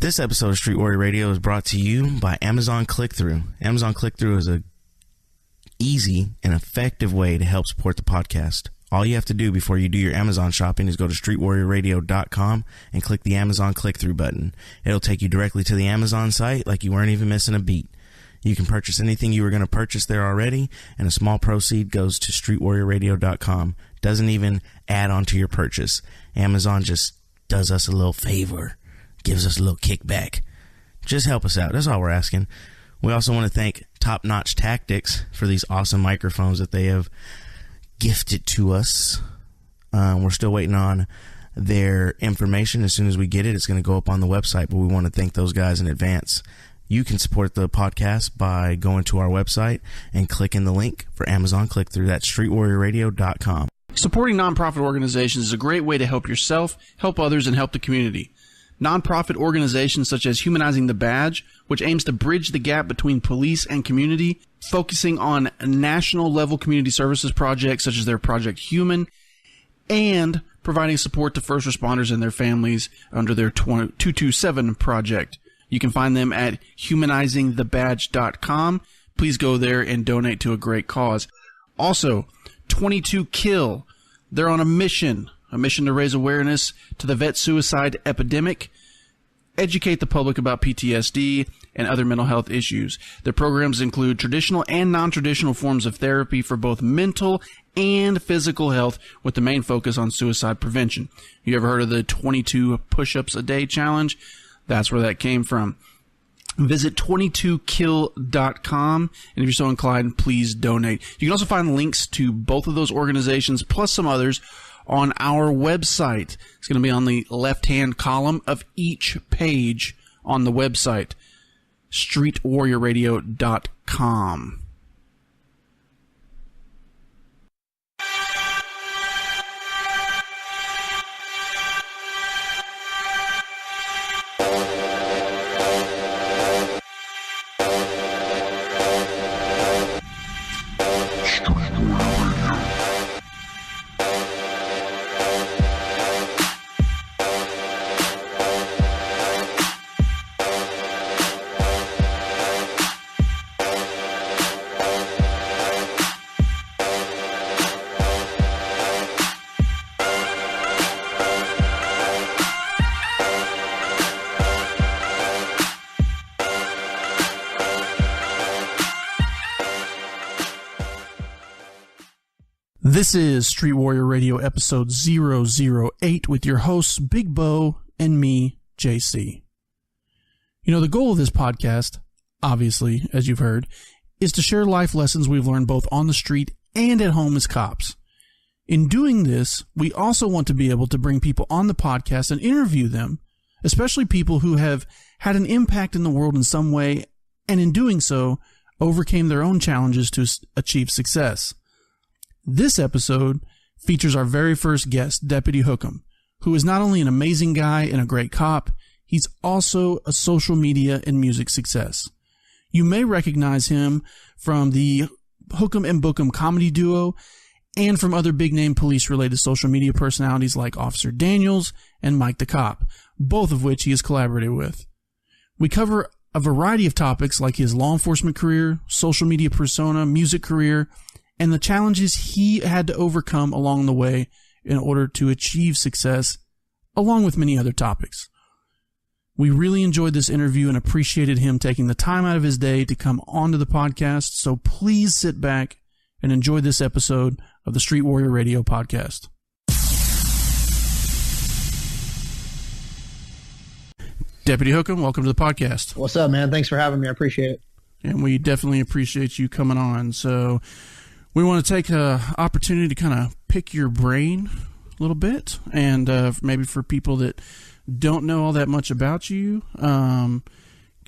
This episode of Street Warrior Radio is brought to you by Amazon Click-Through. Amazon Click-Through is a easy and effective way to help support the podcast. All you have to do before you do your Amazon shopping is go to streetwarriorradio.com and click the Amazon Click-Through button. It'll take you directly to the Amazon site like you weren't even missing a beat. You can purchase anything you were going to purchase there already, and a small proceed goes to streetwarriorradio.com. Doesn't even add on to your purchase. Amazon just does us a little favor, gives us a little kickback. Just help us out. That's all we're asking. We also want to thank Top Notch Tactics for these awesome microphones that they have gifted to us. We're still waiting on their information. As soon as we get it, it's going to go up on the website, but we want to thank those guys in advance. You can support the podcast by going to our website and clicking the link for Amazon Click-Through. That's streetwarriorradio.com. Supporting nonprofit organizations is a great way to help yourself, help others, and help the community. Nonprofit organizations such as Humanizing the Badge, which aims to bridge the gap between police and community, focusing on national-level community services projects such as their Project Human, and providing support to first responders and their families under their 227 project. You can find them at humanizingthebadge.com. Please go there and donate to a great cause. Also, 22 Kill. They're on a mission to raise awareness to the vet suicide epidemic, educate the public about PTSD and other mental health issues. Their programs include traditional and non-traditional forms of therapy for both mental and physical health, with the main focus on suicide prevention. You ever heard of the 22 push-ups a day challenge? That's where that came from. Visit 22kill.com, and if you're so inclined, please donate. You can also find links to both of those organizations, plus some others, on our website. It's going to be on the left-hand column of each page on the website, streetwarriorradio.com. This is Street Warrior Radio episode 008 with your hosts, Big Bo and me, JC. You know, the goal of this podcast, obviously, as you've heard, is to share life lessons we've learned both on the street and at home as cops. In doing this, we also want to be able to bring people on the podcast and interview them, especially people who have had an impact in the world in some way, and in doing so, overcame their own challenges to achieve success. This episode features our very first guest, Deputy Hookem, who is not only an amazing guy and a great cop, he's also a social media and music success. You may recognize him from the Hookem and Bookem comedy duo and from other big-name police-related social media personalities like Officer Daniels and Mike the Cop, both of which he has collaborated with. We cover a variety of topics like his law enforcement career, social media persona, music career, and the challenges he had to overcome along the way in order to achieve success, along with many other topics. We really enjoyed this interview and appreciated him taking the time out of his day to come onto the podcast, so please sit back and enjoy this episode of the Street Warrior Radio podcast. Deputy Hookem, welcome to the podcast. What's up, man? Thanks for having me. I appreciate it. And we definitely appreciate you coming on. So we want to take an opportunity to kind of pick your brain a little bit, and maybe for people that don't know all that much about you, can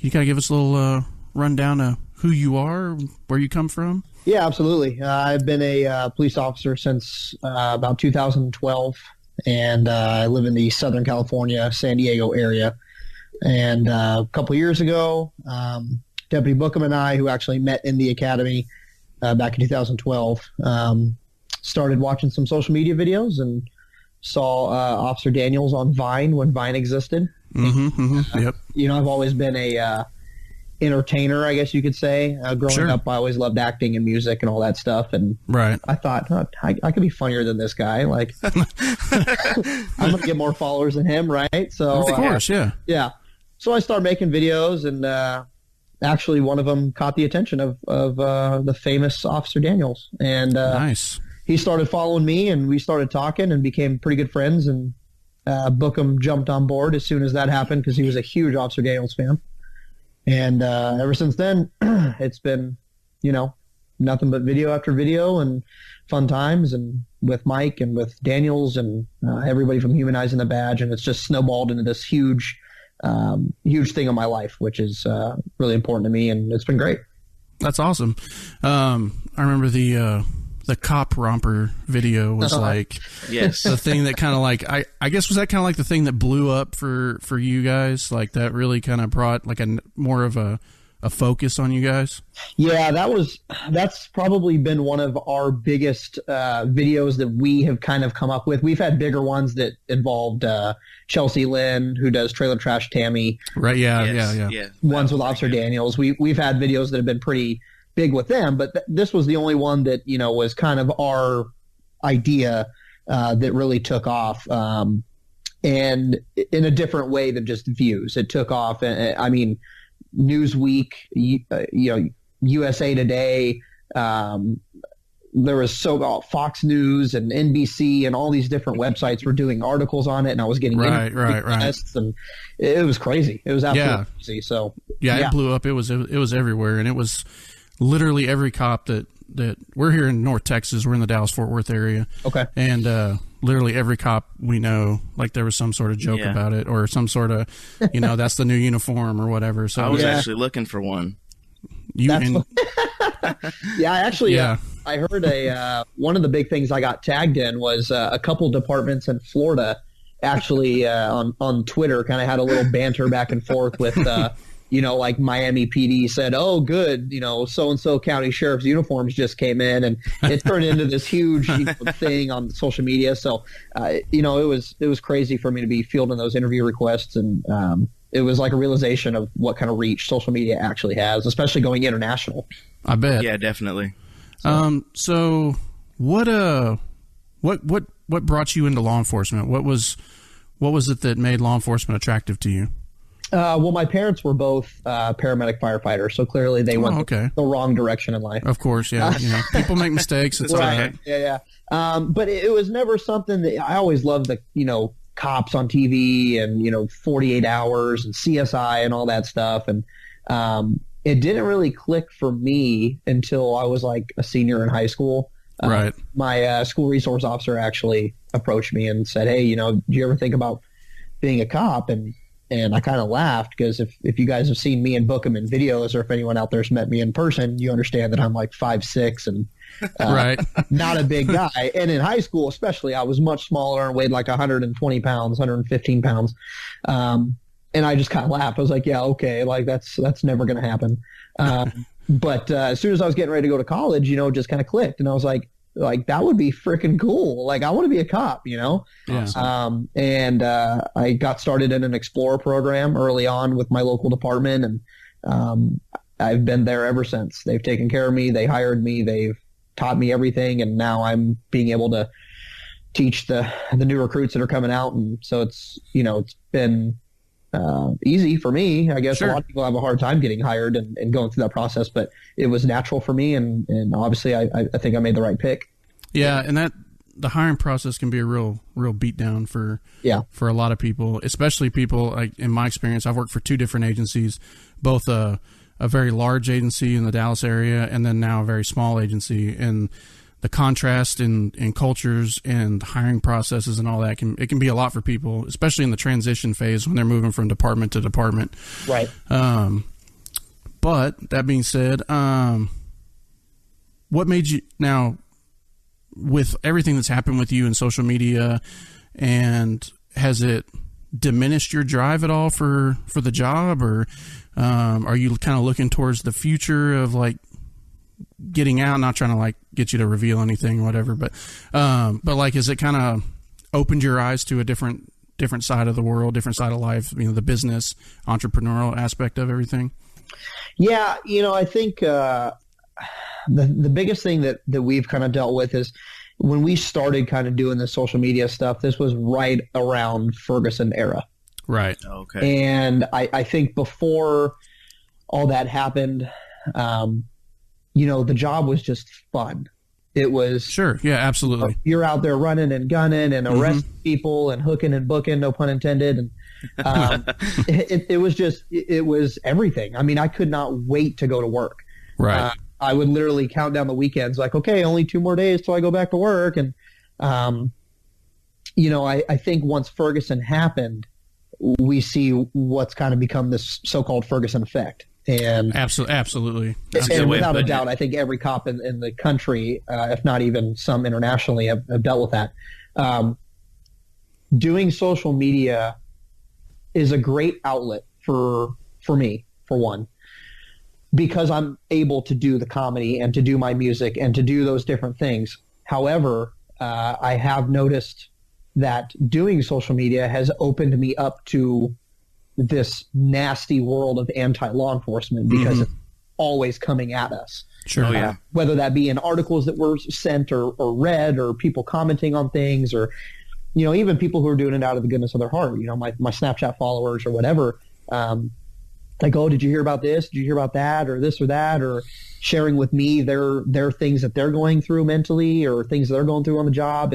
you kind of give us a little rundown of who you are, where you come from? Yeah, absolutely. I've been a police officer since about 2012, and I live in the Southern California, San Diego area. And a couple years ago, Deputy Bookem and I, who actually met in the academy back in 2012, started watching some social media videos and saw Officer Daniels on Vine when Vine existed. Yep. I've always been a entertainer, I guess you could say. Growing up, I always loved acting and music and all that stuff. And I thought, I could be funnier than this guy. Like, I'm going to get more followers than him, right? So, of course, yeah. So I started making videos, and actually one of them caught the attention of the famous Officer Daniels. And nice. He started following me, and we started talking and became pretty good friends. And Bookham jumped on board as soon as that happened because he was a huge Officer Daniels fan. And ever since then, it's been, nothing but video after video and fun times, and with Mike and with Daniels and everybody from Humanizing the Badge. And it's just snowballed into this huge thing in my life, which is really important to me. And it's been great. That's awesome. I remember the cop romper video was the thing that kind of I guess was that kind of like the thing that blew up for you guys, like that really kind of brought like more of a focus on you guys. Yeah, that's probably been one of our biggest videos that we have kind of come up with. We've had bigger ones that involved Chelsea Lynn, who does Trailer Trash Tammy. Right. Yeah. Ones with Officer Daniels. We've had videos that have been pretty big with them, but this was the only one that was kind of our idea that really took off, and in a different way than just views. It took off. I mean, Newsweek, USA Today. There was Fox News and NBC and all these different websites were doing articles on it, and I was getting right. And it was crazy. It was absolutely crazy. So it blew up. It was everywhere, and it was literally every cop that we're here in North Texas. We're in the Dallas-Fort Worth area. Okay. And literally every cop we know, like there was some sort of joke about it or some sort of, that's the new uniform or whatever. So I was actually looking for one. I heard one of the big things I got tagged in was a couple departments in Florida actually on Twitter kind of had a little banter back and forth with like Miami PD said, "Oh, good, so-and-so county sheriff's uniforms just came in," and it turned into this huge thing on social media. So, it was crazy for me to be fielding those interview requests, and it was like a realization of what kind of reach social media actually has, especially going international. I bet. Yeah, definitely. So what brought you into law enforcement? What was it that made law enforcement attractive to you? Well, my parents were both paramedic firefighters, so clearly they went the wrong direction in life. Of course, yeah. People make mistakes. It's right. Yeah. But it was never something that I always loved the cops on TV and 48 Hours and CSI and all that stuff, and it didn't really click for me until I was like a senior in high school. Right. My school resource officer actually approached me and said, "Hey, do you ever think about being a cop?" And I kind of laughed because if you guys have seen me and Bookham in videos, or if anyone out there's met me in person, you understand that I'm like 5'6" and not a big guy. And in high school, especially, I was much smaller and weighed like 120 pounds, 115 pounds. And I just kind of laughed. I was like, yeah, okay, like that's never going to happen. But as soon as I was getting ready to go to college, it just kind of clicked. And I was like, that would be freaking cool. Like, I want to be a cop, Yeah. And I got started in an Explorer program early on with my local department, and I've been there ever since. They've taken care of me. They hired me. They've taught me everything, and now I'm being able to teach the new recruits that are coming out. And so it's been easy for me. I guess Sure. A lot of people have a hard time getting hired and going through that process, but it was natural for me, and obviously I think I made the right pick. Yeah, and that the hiring process can be a real beatdown for a lot of people, especially people like in my experience. I've worked for two different agencies, both a very large agency in the Dallas area and then now a very small agency, and the contrast in cultures and hiring processes and all that can be a lot for people, especially in the transition phase when they're moving from department to department. Right. But that being said, what made you now, with everything that's happened with you in social media, and has it diminished your drive at all for the job, or are you kind of looking towards the future of like getting out? Not trying to like get you to reveal anything or whatever, but like, has it kind of opened your eyes to a different different side of the world, different side of life, the business, entrepreneurial aspect of everything? Yeah, I think the biggest thing that we've kind of dealt with is when we started kind of doing the social media stuff, this was right around Ferguson era. Right. Okay. And I think before all that happened, the job was just fun. It was sure. Yeah, absolutely. You're out there running and gunning and arresting people and hooking and booking, no pun intended. And it was everything. I mean, I could not wait to go to work. Right. I would literally count down the weekends like, okay, only 2 more days till I go back to work. And, I think once Ferguson happened, we see what's kind of become this so-called Ferguson effect. And absolutely. And without a doubt, I think every cop in the country, if not even some internationally, have dealt with that. Doing social media is a great outlet for me, for one, because I'm able to do the comedy and to do my music and to do those different things. However, I have noticed that doing social media has opened me up to this nasty world of anti-law enforcement because it's always coming at us. Sure. Oh, yeah. Whether that be in articles that were sent or read or people commenting on things or, even people who are doing it out of the goodness of their heart, my Snapchat followers or whatever, like, oh, did you hear about this? Did you hear about that or this or that? Or sharing with me their things that they're going through mentally or things that they're going through on the job.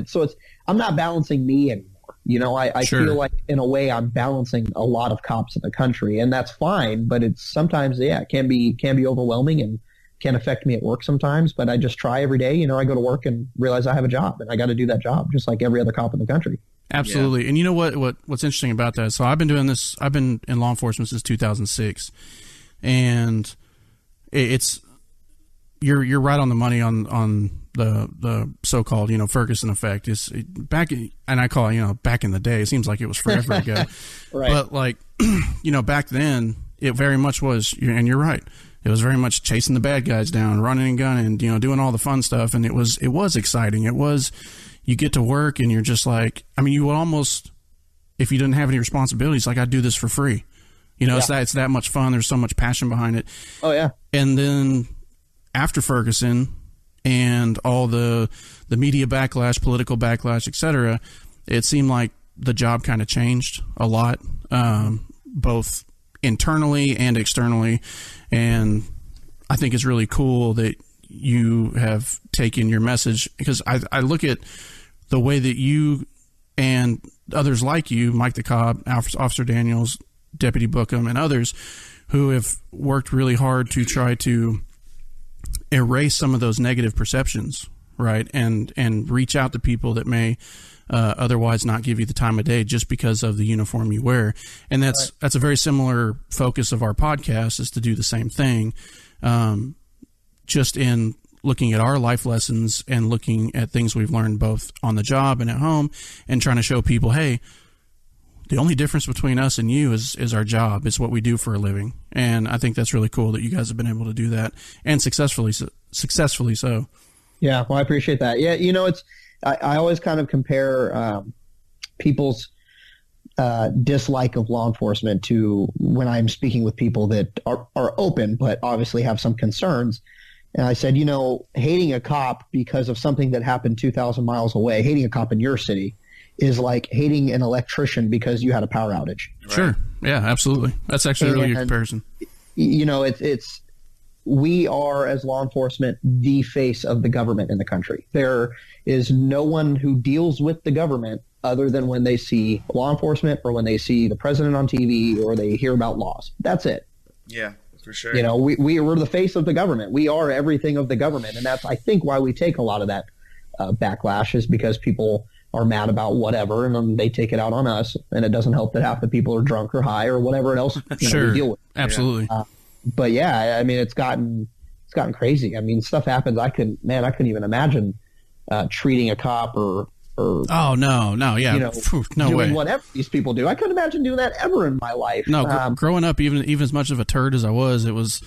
I'm not balancing me anymore. I Sure. feel like in a way I'm balancing a lot of cops in the country, and that's fine. But it's sometimes, it can be overwhelming and can affect me at work sometimes. But I just try every day. I go to work and realize I have a job, and I got to do that job just like every other cop in the country. Absolutely. Yeah. And you know what's interesting about that? So I've been doing this. I've been in law enforcement since 2006, and it's you're right on the money on the so-called Ferguson effect. Back in the day. It seems like it was forever ago. Right. But back then it very much was. And you're right. It was very much chasing the bad guys down, running and gunning, doing all the fun stuff, and it was exciting. It was. You get to work and you're just like, you would almost, if you didn't have any responsibilities, like I'd do this for free. It's that much fun. There's so much passion behind it. Oh yeah. And then after Ferguson and all the media backlash, political backlash, etc., it seemed like the job kind of changed a lot, both internally and externally. And I think it's really cool that you have taken your message, because I look at the way that you and others like you, Mike the Cobb, Officer Daniels, Deputy Bookham, and others who have worked really hard to try to erase some of those negative perceptions, right? And reach out to people that may otherwise not give you the time of day just because of the uniform you wear. And that's a very similar focus of our podcast, is to do the same thing. Just in looking at our life lessons and looking at things we've learned both on the job and at home, and trying to show people, hey, the only difference between us and you is our job. It's what we do for a living. And I think that's really cool that you guys have been able to do that, and successfully so. Yeah, well, I appreciate that. Yeah, I always kind of compare people's dislike of law enforcement to when I'm speaking with people that are open but obviously have some concerns. And I said, hating a cop because of something that happened 2,000 miles away, hating a cop in your city, is like hating an electrician because you had a power outage. Right? Sure. Yeah, absolutely. That's actually a really good comparison. We are, as law enforcement, the face of the government in the country. There is no one who deals with the government other than when they see law enforcement or when they see the president on TV or they hear about laws. That's it. Yeah, for sure. We're the face of the government. We are everything of the government. And that's, I think, why we take a lot of that backlash, is because people are mad about whatever, and then they take it out on us. And it doesn't help that half the people are drunk or high or whatever else sure. we deal with. Absolutely. But yeah, it's gotten crazy. Stuff happens. I couldn't even imagine treating a cop or oh no, yeah, no doing way. Whatever these people do, I couldn't imagine doing that ever in my life. No, growing up, even as much of a turd as I was, it was,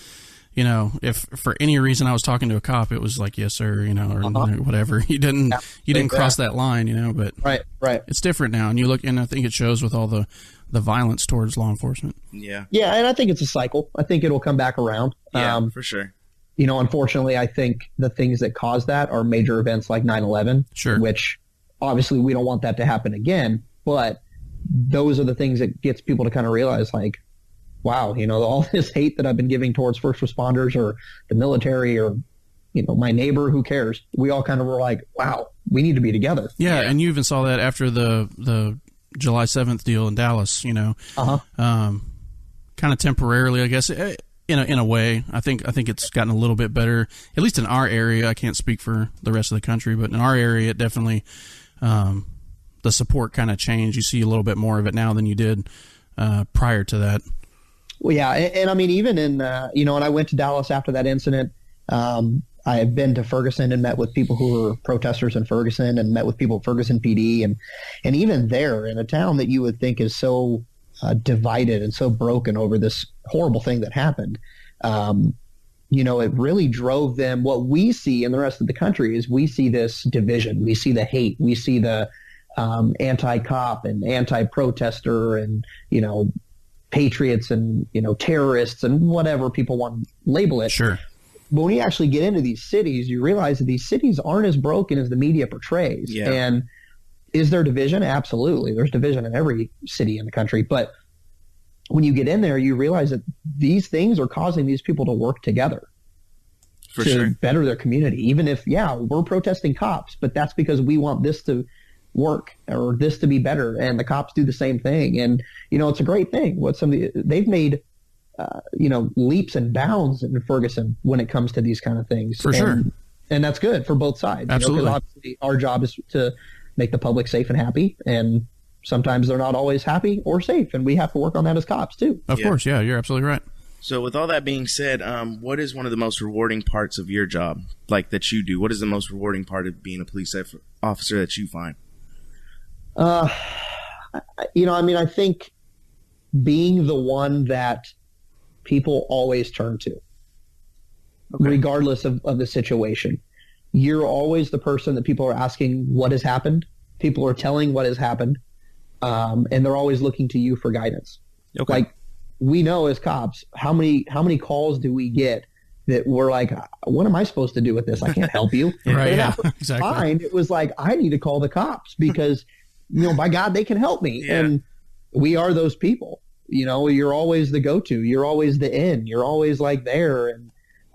you know, if for any reason I was talking to a cop, it was like, yes, sir, you know, or whatever. You didn't cross that line, you know, but right. It's different now. And you look, and I think it shows with all the violence towards law enforcement. Yeah. Yeah. And I think it's a cycle. I think it'll come back around. Yeah, for sure. You know, unfortunately, I think the things that cause that are major events like 9/11, sure, which obviously we don't want that to happen again. But those are the things that gets people to kind of realize, like, wow, you know, all this hate that I've been giving towards first responders or the military or, you know, my neighbor, who cares? We all kind of were like, wow, we need to be together. Yeah, and you even saw that after the July 7th deal in Dallas, you know, kind of temporarily, I guess, in a way. I think it's gotten a little bit better, at least in our area. I can't speak for the rest of the country, but in our area, it definitely, the support kind of changed. You see a little bit more of it now than you did prior to that. Well, yeah, and I mean, even in, you know, when I went to Dallas after that incident, I have been to Ferguson and met with people who were protesters in Ferguson and met with people at Ferguson PD. And even there, in a town that you would think is so divided and so broken over this horrible thing that happened, you know, it really drove them. What we see in the rest of the country is we see this division. We see the hate. We see the anti-cop and anti-protester and, you know, patriots and, you know, terrorists and whatever people want to label it. Sure. But when you actually get into these cities, you realize that these cities aren't as broken as the media portrays. Yeah. And is there division? Absolutely. There's division in every city in the country. But when you get in there, you realize that these things are causing these people to work together to better their community. Even if, yeah, we're protesting cops, but that's because we want this to work or this to be better, and the cops do the same thing. And you know, it's a great thing. They've made you know, leaps and bounds in Ferguson when it comes to these kind of things. For sure. And that's good for both sides. Absolutely. You know, 'cause obviously our job is to make the public safe and happy, and sometimes they're not always happy or safe, and we have to work on that as cops too. Of course, yeah, you're absolutely right. So with all that being said, what is one of the most rewarding parts of your job, like that you do? What is the most rewarding part of being a police officer that you find? You know, I mean, I think being the one that people always turn to, regardless of the situation. You're always the person that people are asking what has happened. People are telling what has happened, and they're always looking to you for guidance. Okay. Like, we know as cops, how many calls do we get that we're like, what am I supposed to do with this? I can't help you. Right, yeah, exactly. It was like, I need to call the cops because, you know, by God, they can help me. Yeah. And we are those people. You know, you're always the go-to. You're always the in. You're always like there. And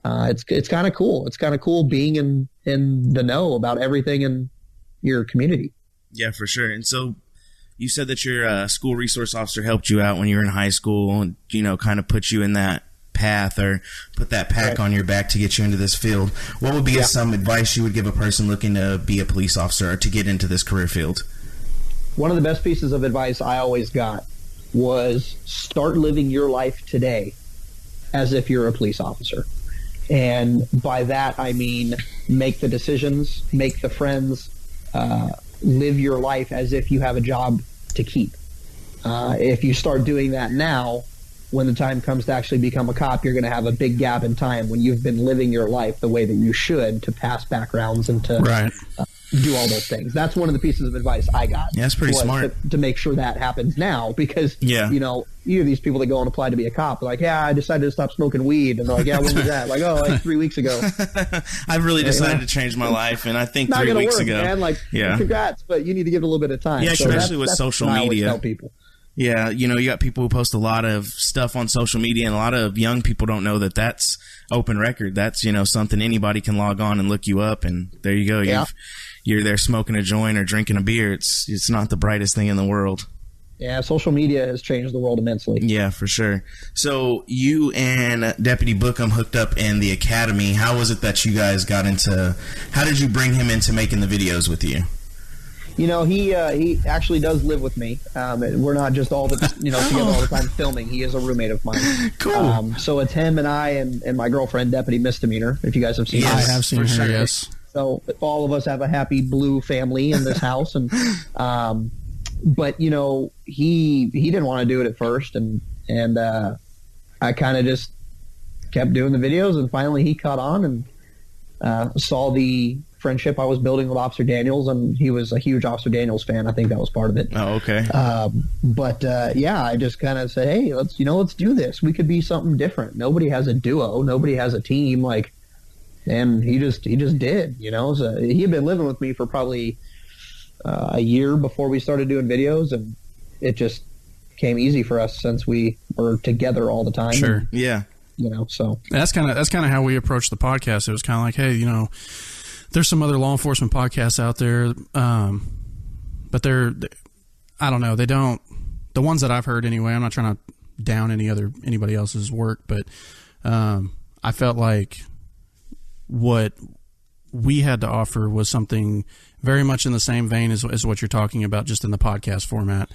it's kind of cool. It's kind of cool being in the know about everything in your community. Yeah, for sure. And so you said that your school resource officer helped you out when you were in high school and, you know, kind of put you in that path or put that pack on your back to get you into this field. What would be some advice you would give a person looking to be a police officer or to get into this career field? One of the best pieces of advice I always got was start living your life today as if you're a police officer. And by that, I mean, make the decisions, make the friends, live your life as if you have a job to keep. If you start doing that now, when the time comes to actually become a cop, you're going to have a big gap in time when you've been living your life the way that you should to pass backgrounds and to do all those things. That's one of the pieces of advice I got. Yeah, that's pretty smart. To make sure that happens now, because, you know, you hear these people that go and apply to be a cop, like, yeah, I decided to stop smoking weed. And they're like, yeah, when was that? Like, oh, like 3 weeks ago. I've really decided to change my life, and I think not 3 weeks work, ago. Man. Like, congrats, but you need to give it a little bit of time. Yeah, so especially with social media. I always tell people. Yeah, you know, you got people who post a lot of stuff on social media, and a lot of young people don't know that that's open record. That's, you know, something anybody can log on and look you up, and there you go. Yeah. You're there smoking a joint or drinking a beer. It's not the brightest thing in the world. Yeah, social media has changed the world immensely. Yeah, for sure. So you and Deputy Bookham hooked up in the academy. How was it that you guys got into? How did you bring him into making the videos with you? You know, he actually does live with me. We're not just all the together all the time filming. He is a roommate of mine. Cool. So it's him and I and my girlfriend, Deputy Misdemeanor. If you guys have seen, I have seen her. Sure. Yes. So all of us have a happy blue family in this house, and but you know, he didn't want to do it at first, and I kind of just kept doing the videos, and finally he caught on and saw the friendship I was building with Officer Daniels, and he was a huge Officer Daniels fan. I think that was part of it. Oh, okay. But I just kind of said, hey, let's do this. We could be something different. Nobody has a duo. Nobody has a team. And he just did, So he had been living with me for probably a year before we started doing videos, and it just came easy for us since we were together all the time. Sure. And, Yeah. So that's kind of how we approached the podcast. It was kind of like, hey, there's some other law enforcement podcasts out there, but I don't know. They don't, the ones that I've heard anyway, I'm not trying to down anybody else's work, but I felt like what we had to offer was something very much in the same vein as what you're talking about, just in the podcast format.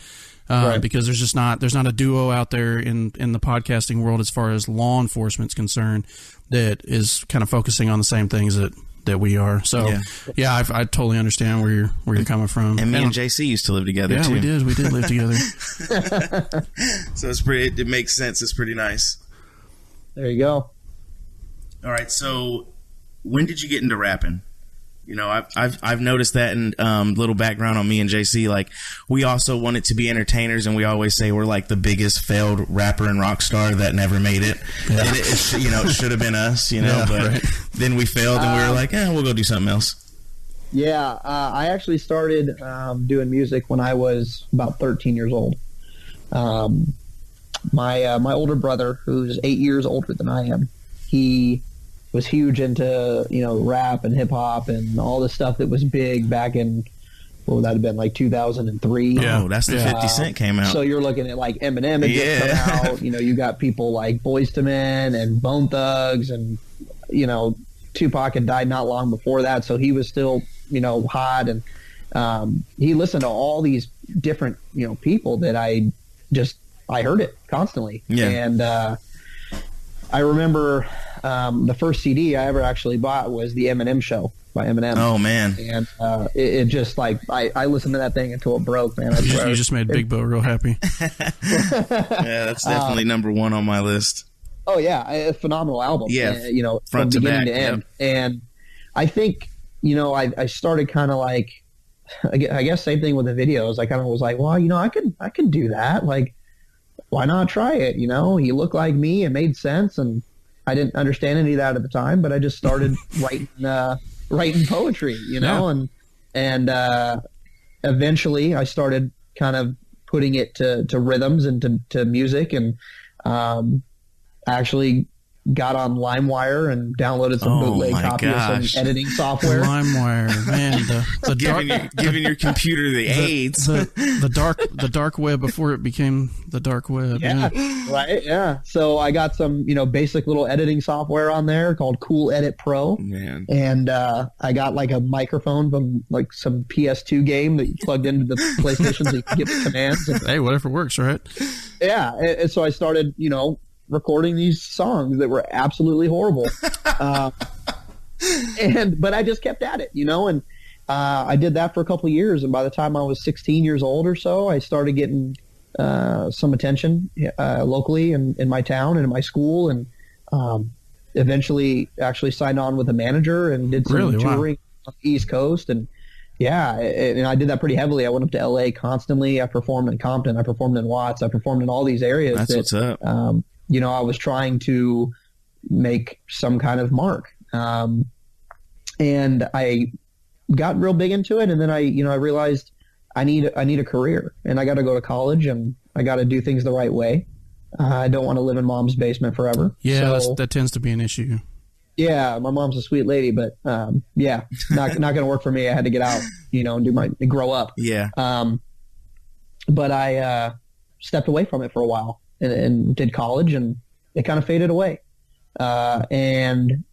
Right. Because there's not a duo out there in the podcasting world as far as law enforcement's concerned that is kind of focusing on the same things that we are. So I totally understand where you're coming from. And me and JC used to live together too. Yeah, we did live together. So it's it makes sense. It's pretty nice. There you go. All right. So when did you get into rapping? I've noticed that, and little background on me and JC, like, we also wanted to be entertainers, and we always say we're like the biggest failed rapper and rock star that never made it. Yeah. And it should have been us, but right. Then we failed, and we were like, we'll go do something else. Yeah, I actually started doing music when I was about 13 years old. My older brother, who's 8 years older than I am, he was huge into, rap and hip hop and all the stuff that was big back in, what would that have been, like 2003? Yeah, that's the 50 Cent came out. So you're looking at like Eminem had just come out. You got people like Boyz II Men and Bone Thugs, and, Tupac had died not long before that. So he was still, hot. And he listened to all these different, people that I heard it constantly. Yeah. And I remember the first CD I ever actually bought was the Eminem Show by Eminem. Oh, man. And it just, like, I listened to that thing until it broke, man. You just made Big Bo real happy. Yeah, that's definitely number one on my list. Oh, yeah. A phenomenal album. Yeah, from to beginning back, to end. Yep. And I think, I started kind of like, I guess same thing with the videos. I kind of was like, well, I could do that. Like, why not try it? He looked like me. It made sense. And I didn't understand any of that at the time, but I just started writing poetry, and eventually I started kind of putting it to rhythms and to music, and actually got on LimeWire and downloaded some bootleg copies of some editing software. LimeWire, man, the giving your computer the AIDS. The dark web before it became the dark web. Yeah, right. Yeah. So I got some, basic little editing software on there called Cool Edit Pro. Man. And I got like a microphone from like some PS2 game that you plugged into the PlayStation so you could get the commands. Hey, whatever works, right? Yeah. And so I started, recording these songs that were absolutely horrible. But I just kept at it, and I did that for a couple of years. And by the time I was 16 years old or so, I started getting some attention locally in my town and in my school, and eventually actually signed on with a manager and did some touring on the East Coast. And and I did that pretty heavily. I went up to LA constantly. I performed in Compton. I performed in Watts. I performed in all these areas. That's what's up. I was trying to make some kind of mark. And I got real big into it. And then I realized I need a career, and I got to go to college, and I got to do things the right way. I don't want to live in mom's basement forever. Yeah, so, that tends to be an issue. Yeah, my mom's a sweet lady, but not going to work for me. I had to get out, and grow up. Yeah. But I stepped away from it for a while and did college, and it kind of faded away. And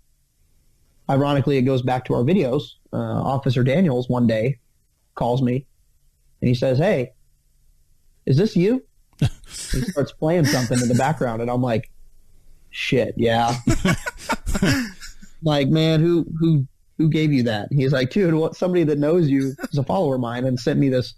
ironically, it goes back to our videos. Officer Daniels one day calls me, and he says, "Hey, is this you?" He starts playing something in the background, and I'm like, "Shit, yeah." Like, man, who gave you that? He's like, "Dude, somebody that knows you is a follower of mine and sent me this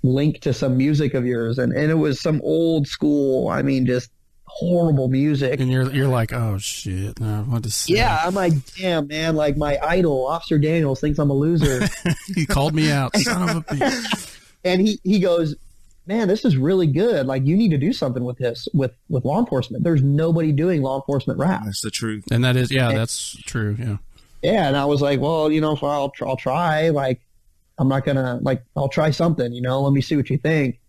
link to some music of yours." And it was some old school, just horrible music. And you're like, oh shit, no, what to say? Yeah, I'm like, damn, man, like my idol, Officer Daniels, thinks I'm a loser. He called me out, son of a bitch. And he goes, man, this is really good. Like, you need to do something with this, with law enforcement. There's nobody doing law enforcement rap. That's the truth. And that is, that's true. Yeah. Yeah. And I was like, well, so I'll try. Like, I'm not going to, like, I'll try something, let me see what you think.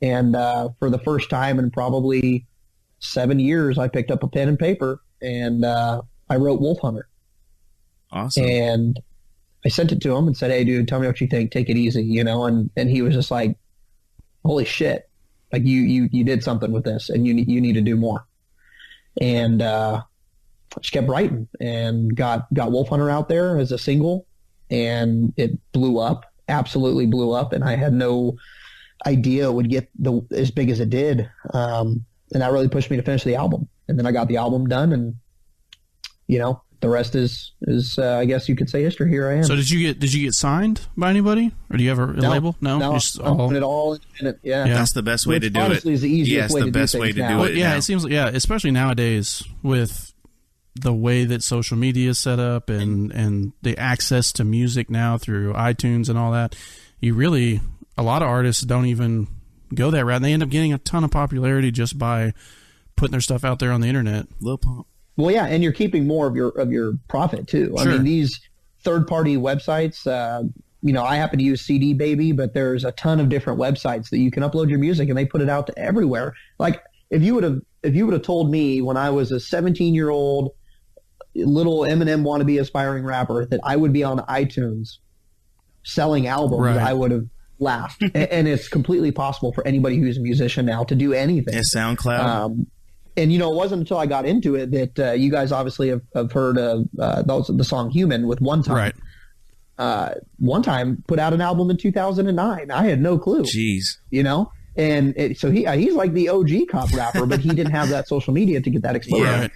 And for the first time in probably 7 years, I picked up a pen and paper and I wrote Wolf Hunter. Awesome. And I sent it to him and said, hey, dude, tell me what you think. Take it easy, and he was just like, holy shit, like you did something with this and you need to do more. And just kept writing and got Wolf Hunter out there as a single, and it blew up, absolutely blew up. And I had no idea it would get as big as it did. And that really pushed me to finish the album. And then I got the album done, and the rest is I guess you could say history. Here I am. So did you get signed by anybody, or do you have a label? No, just all, it all independent. Yeah, that's the best way to do honestly it. is the easiest way to do things now. it. Yeah, now. It seems like, especially nowadays with the way that social media is set up and the access to music now through iTunes and all that. A lot of artists don't even go that route. And they end up getting a ton of popularity just by putting their stuff out there on the internet. Lil Pump. Well, yeah, and you're keeping more of your profit too. Sure. I mean, these third-party websites. I happen to use CD Baby, but there's a ton of different websites that you can upload your music, and they put it out to everywhere. Like if you would have told me when I was a 17-year-old little Eminem wannabe aspiring rapper that I would be on iTunes selling albums, right, I would have laughed. And it's completely possible for anybody who's a musician now to do anything. And SoundCloud. And, it wasn't until I got into it that you guys obviously have heard of the song Human with One Time. Right. One Time put out an album in 2009. I had no clue. Jeez. And so he's like the OG cop rapper, but he didn't have that social media to get that exposure. Right.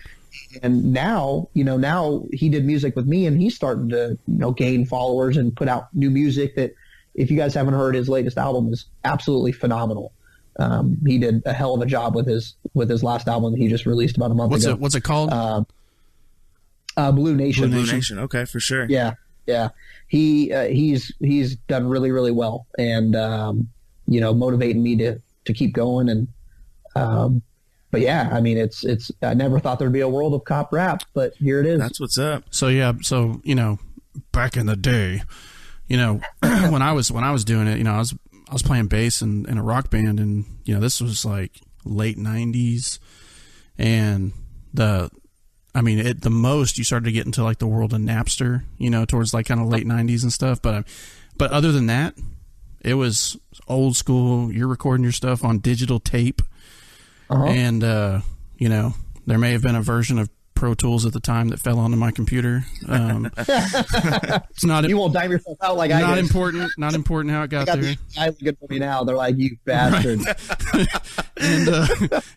And now he did music with me, and he's starting to, gain followers and put out new music that, if you guys haven't heard, his latest album is absolutely phenomenal. He did a hell of a job with his last album that he just released about a month ago. What's it called? Blue Nation. Blue Nation. Okay, for sure. Yeah. He's done really, really well, and motivating me to keep going. And but yeah, I mean, it's I never thought there'd be a world of cop rap, but here it is. That's what's up. So yeah, back in the day, when I was doing it, I was playing bass in a rock band, and this was like late 90s, and the most you started to get into like the world of Napster, towards like kind of late 90s and stuff. But other than that, it was old school. You're recording your stuff on digital tape, and there may have been a version of Pro Tools at the time that fell onto my computer. It's not. You won't dime yourself out like I did. Not important how it got there. I look good for me now. They're like, you bastard. Right.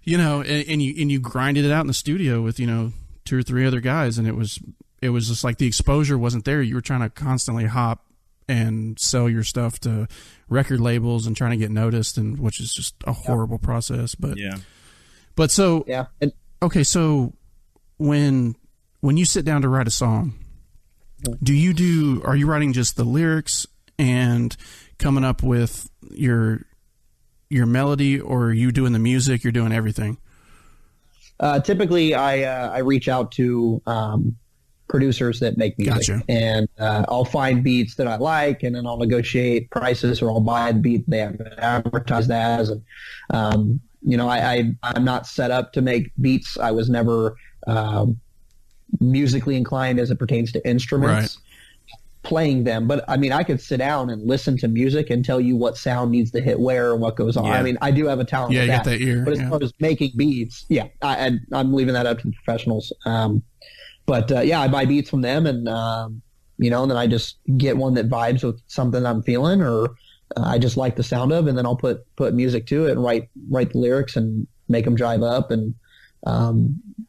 And you grinded it out in the studio with 2 or 3 other guys, and it was just like the exposure wasn't there. You were trying to constantly hop and sell your stuff to record labels and trying to get noticed, and which is just a horrible process. But so okay, so. When you sit down to write a song, are you writing just the lyrics and coming up with your melody, or are you doing the music? You're doing everything? Typically, I reach out to producers that make music, Gotcha. And I'll find beats that I like, and then I'll negotiate prices, or I'll buy the beat they have advertised as. And I'm not set up to make beats. I was never musically inclined as it pertains to instruments, playing them. But I mean, I could sit down and listen to music and tell you what sound needs to hit where and what goes on. I mean, I do have a talent with that. Got that ear. But as far as making beats, I'm leaving that up to the professionals. But I buy beats from them, and and then I just get one that vibes with something I'm feeling, or I just like the sound of, and then I'll put music to it and write the lyrics and make them jive up, and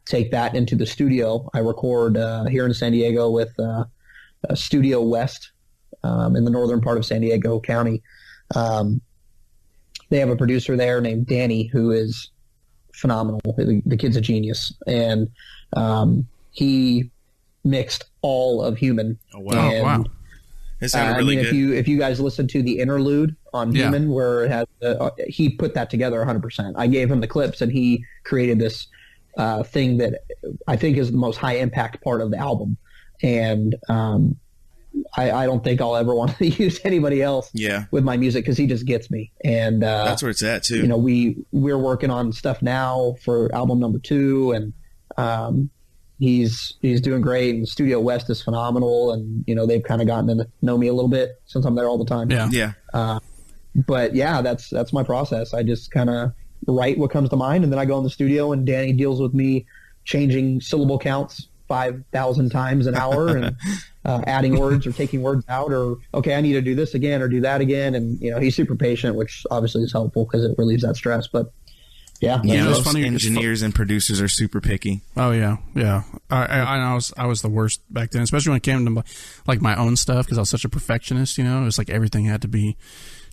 take that into the studio. I record here in San Diego with Studio West in the northern part of San Diego County. They have a producer there named Danny who is phenomenal. The kid's a genius, and he mixed all of Human. Oh wow! And, wow. It sounded really good. If you guys listen to the interlude on Human, where it has he put that together 100%. I gave him the clips, and he created this thing that I think is the most high impact part of the album. And I don't think I'll ever want to use anybody else with my music, because he just gets me. And that's where it's at too. You know, we're working on stuff now for album number 2, and he's doing great. And Studio West is phenomenal, and you know, they've kind of gotten to know me a little bit since I'm there all the time. But yeah, that's my process. I just kind of write what comes to mind, and then I go in the studio, and Danny deals with me changing syllable counts 5,000 times an hour, and adding words or taking words out, or okay, I need to do this again or do that again. And you know, he's super patient, which obviously is helpful because it relieves that stress. But yeah, most engineers and producers are super picky. Oh yeah. I was the worst back then, especially when it came to like my own stuff, because I was such a perfectionist. You know, it was like everything had to be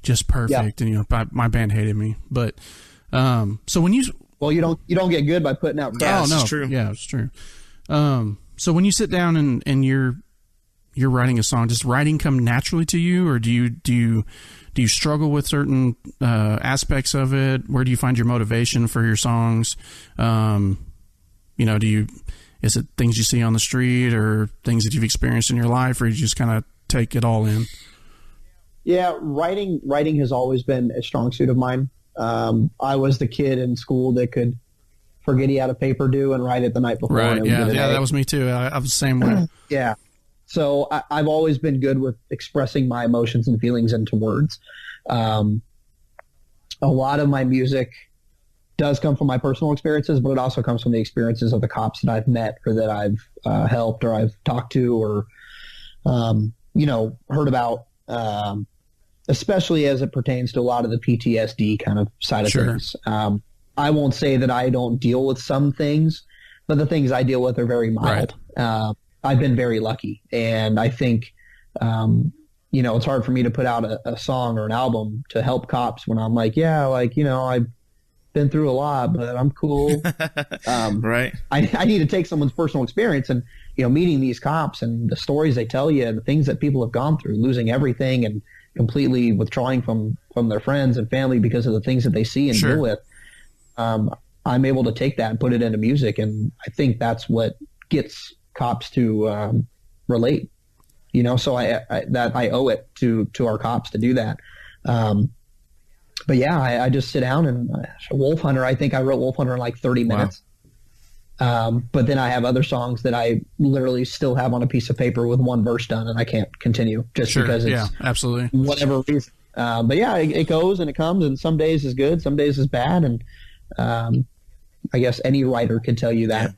just perfect, and you know, my band hated me. But so when you don't get good by putting out. Yeah, it's true. Yeah, it's true. So when you sit down and you're writing a song, does writing come naturally to you, or do you struggle with certain aspects of it? Where do you find your motivation for your songs? You know, is it things you see on the street, or things that you've experienced in your life, or you just kind of take it all in? Yeah, writing has always been a strong suit of mine. I was the kid in school that could forget he had a paper due and write it the night before. Right. Yeah, that was me too. I was the same way. Yeah. So I've always been good with expressing my emotions and feelings into words. A lot of my music does come from my personal experiences, but it also comes from the experiences of the cops that I've met, or that I've helped, or I've talked to, or you know, heard about. Especially as it pertains to a lot of the PTSD kind of side of things. I won't say that I don't deal with some things, but the things I deal with are very mild. Right. I've been very lucky, and I think, you know, it's hard for me to put out a song or an album to help cops when I'm like, yeah, like, you know, I've been through a lot, but I'm cool. Right. I need to take someone's personal experience, and, you know, meeting these cops and the stories they tell you and the things that people have gone through, losing everything and completely withdrawing from their friends and family because of the things that they see and deal with. I'm able to take that and put it into music, and I think that's what gets cops to relate. You know, so I owe it to our cops to do that. But yeah, I just sit down and Wolf Hunter. I think I wrote Wolf Hunter in like 30 minutes. But then I have other songs that I literally still have on a piece of paper with one verse done, and I can't continue just because it's absolutely whatever reason. But yeah, it goes and it comes, and some days is good, some days is bad, and I guess any writer could tell you that.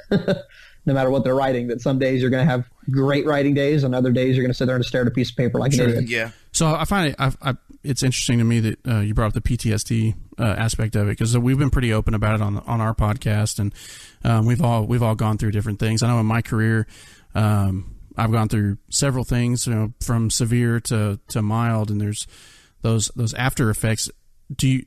No matter what they're writing, that some days you're going to have great writing days, and other days you're going to sit there and stare at a piece of paper like an idiot. Yeah. So I find it's interesting to me that you brought up the PTSD aspect of it, because we've been pretty open about it on our podcast, and we've all gone through different things. I know in my career, I've gone through several things, you know, from severe to mild, and there's those after effects. Do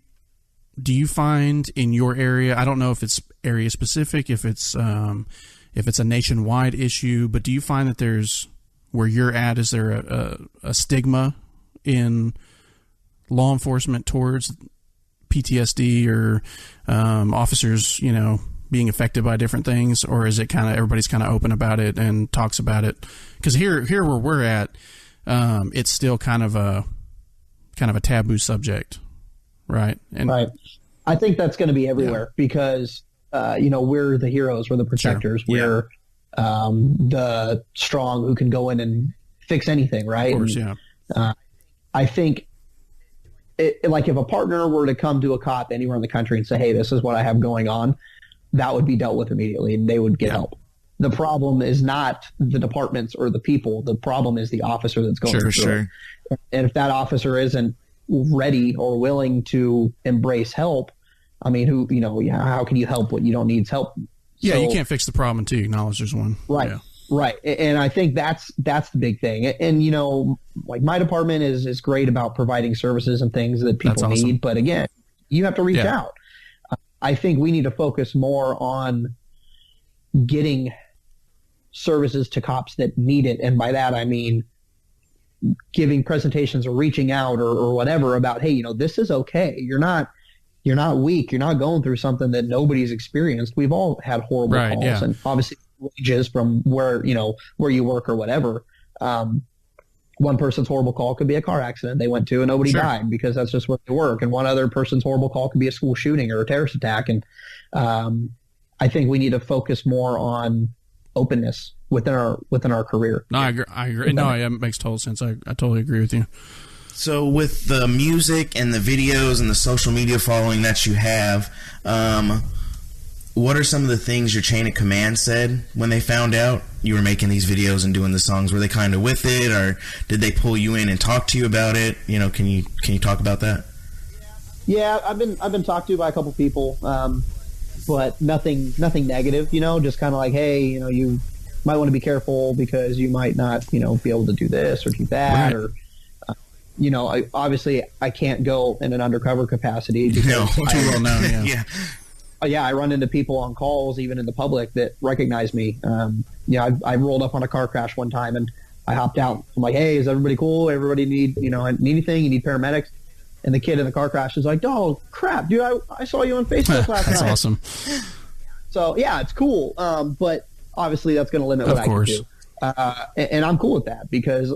you find in your area? I don't know if it's area specific, if it's a nationwide issue, but do you find that there's, where you're at, is there a stigma in law enforcement towards PTSD or officers, you know, being affected by different things, or is it kind of everybody's kind of open about it and talks about it? Because here where we're at, it's still kind of a taboo subject, right? Right. I think that's going to be everywhere because you know, we're the heroes, we're the protectors, we're the strong who can go in and fix anything, right? Of course, I think, like, if a partner were to come to a cop anywhere in the country and say, hey, this is what I have going on, that would be dealt with immediately, and they would get help. The problem is not the departments or the people. The problem is the officer that's going through it. And if that officer isn't ready or willing to embrace help, I mean, how can you help what you don't need help? Yeah, so, you can't fix the problem until you acknowledge there's one. Right. Yeah. Right. And I think that's the big thing. And, you know, like, my department is great about providing services and things that people need. But again, you have to reach out. I think we need to focus more on getting services to cops that need it. And by that, I mean giving presentations or reaching out or whatever about, hey, this is okay. You're not weak. You're not going through something that nobody's experienced. We've all had horrible calls, yeah. and obviously ranges from where you work or whatever. One person's horrible call could be a car accident they went to and nobody died because that's just where they work. And one other person's horrible call could be a school shooting or a terrorist attack. And I think we need to focus more on openness within our career. No, I agree. No, it makes total sense. I totally agree with you. So with the music and the videos and the social media following that you have, what are some of the things your chain of command said when they found out you were making these videos and doing the songs? Were they kind of with it, or did they pull you in and talk to you about it? Can you talk about that? Yeah, I've been talked to by a couple people, but nothing negative. Just kind of like, hey, you might want to be careful because you might not, be able to do this or do that, or. Obviously I can't go in an undercover capacity. Because too well known. Yeah, I run into people on calls, even in the public, that recognize me. I rolled up on a car crash one time and I hopped out. I'm like, hey, is everybody cool? Everybody need anything? You need paramedics? And the kid in the car crash is like, oh, crap, dude, I saw you on Facebook last night. That's awesome. So, yeah, it's cool. But obviously that's going to limit what I can do. And I'm cool with that because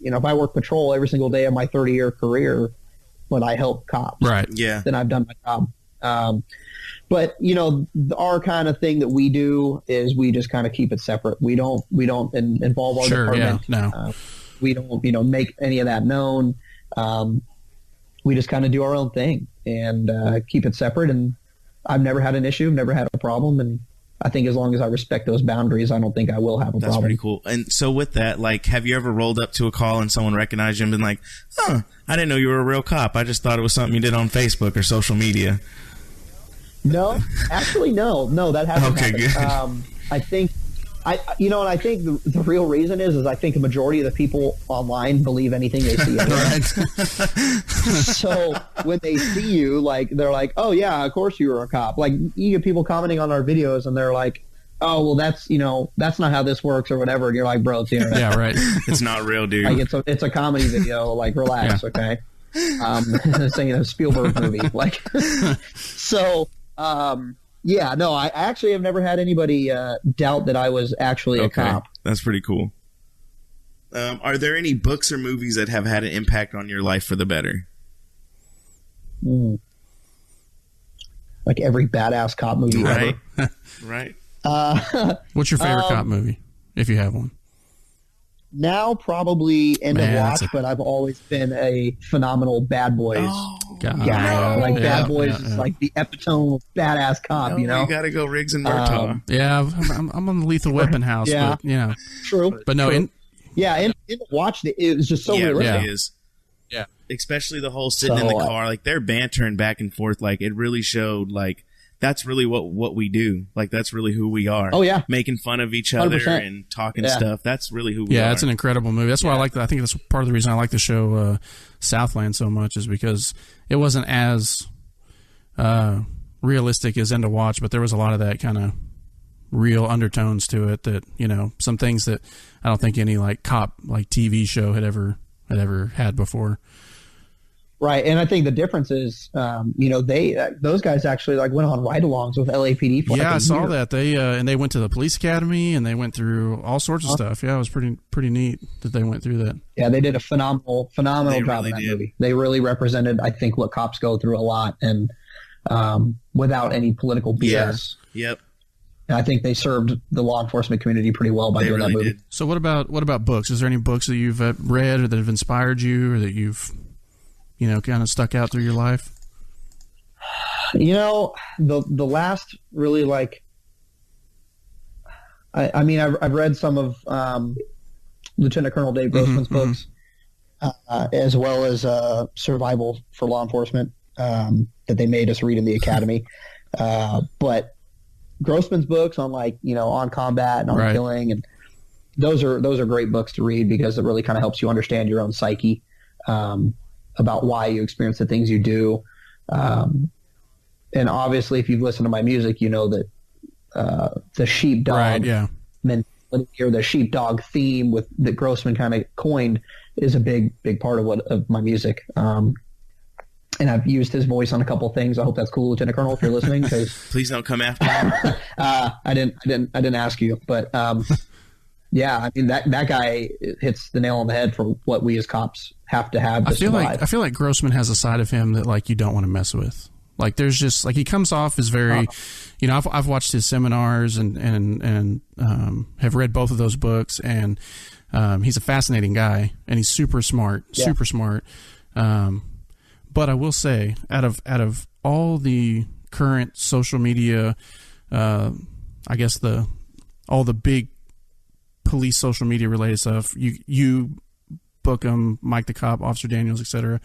if I work patrol every single day of my 30-year career, when I help cops, right? Yeah, then I've done my job. But our kind of thing that we do is we just kind of keep it separate. We don't involve our department. Yeah, no. We don't make any of that known. We just kind of do our own thing and keep it separate. And I've never had an issue, never had a problem, and I think as long as I respect those boundaries, I don't think I will have a problem. That's pretty cool. And so with that, have you ever rolled up to a call and someone recognized you and been like, I didn't know you were a real cop. I just thought it was something you did on Facebook or social media. No, actually, no, that hasn't happened. Good. I think, and I think the real reason is I think a majority of the people online believe anything they see. Right. So when they see you, they're like, oh yeah, of course you were a cop. You get people commenting on our videos and they're like, oh, well, that's not how this works or whatever. And you're like, bro, it's the internet. Yeah, right. It's not real, dude. It's a comedy video. Relax, okay? Saying a Spielberg movie. So, yeah, no, I actually have never had anybody doubt that I was actually a cop. That's pretty cool. Are there any books or movies that have had an impact on your life for the better? Like every badass cop movie ever. Right. What's your favorite cop movie, if you have one? Now probably End of Watch, but I've always been a phenomenal Bad Boys guy. No. Bad Boys is like the epitome of badass cop, You got to go Riggs and Murtaugh. I'm on the Lethal Weapon house, but True. But no, End of Watch, it was just so realistic. It really is. Yeah. Especially the whole sitting in the car, their bantering back and forth, it really showed, that's really what we do. That's really who we are. Oh, yeah. Making fun of each other 100%. And talking stuff. That's really who we are. Yeah, it's an incredible movie. That's why I like that. I think that's part of the reason I like the show Southland so much is because it wasn't as realistic as End of Watch, but there was a lot of that kind of real undertones to it that, some things that I don't think any cop TV show had ever had before. Right, and I think the difference is, those guys actually went on ride-alongs with LAPD for I saw that they went to the police academy and they went through all sorts of stuff. Yeah, it was pretty neat that they went through that. Yeah, they did a phenomenal job in that movie. They really represented, I think, what cops go through a lot, and without any political BS. Yeah. Yep. And I think they served the law enforcement community pretty well by doing that movie. Did. So what about books? Is there any books that you've read or that have inspired you or that you've kind of stuck out through your life? The last really I've read some of Lieutenant Colonel Dave Grossman's books, as well as Survival for Law Enforcement that they made us read in the academy. But Grossman's books on on combat and on killing, and those are great books to read because it really kind of helps you understand your own psyche. About why you experience the things you do. and obviously, if you've listened to my music, you know that the sheepdog mentality or the sheepdog theme that Grossman kind of coined is a big part of my music. And I've used his voice on a couple things. I hope that's cool, Lieutenant Colonel, if you're listening. Cause, please don't come after me. I didn't ask you, but yeah, I mean that guy hits the nail on the head for what we as cops have to have to survive. I feel like Grossman has a side of him that like you don't want to mess with. Like there's just like he comes off as very, I've watched his seminars and have read both of those books, and he's a fascinating guy, and he's super smart. But I will say, out of all the current social media, I guess all the big police social media related stuff, you Bookham, Mike the Cop, Officer Daniels, etc.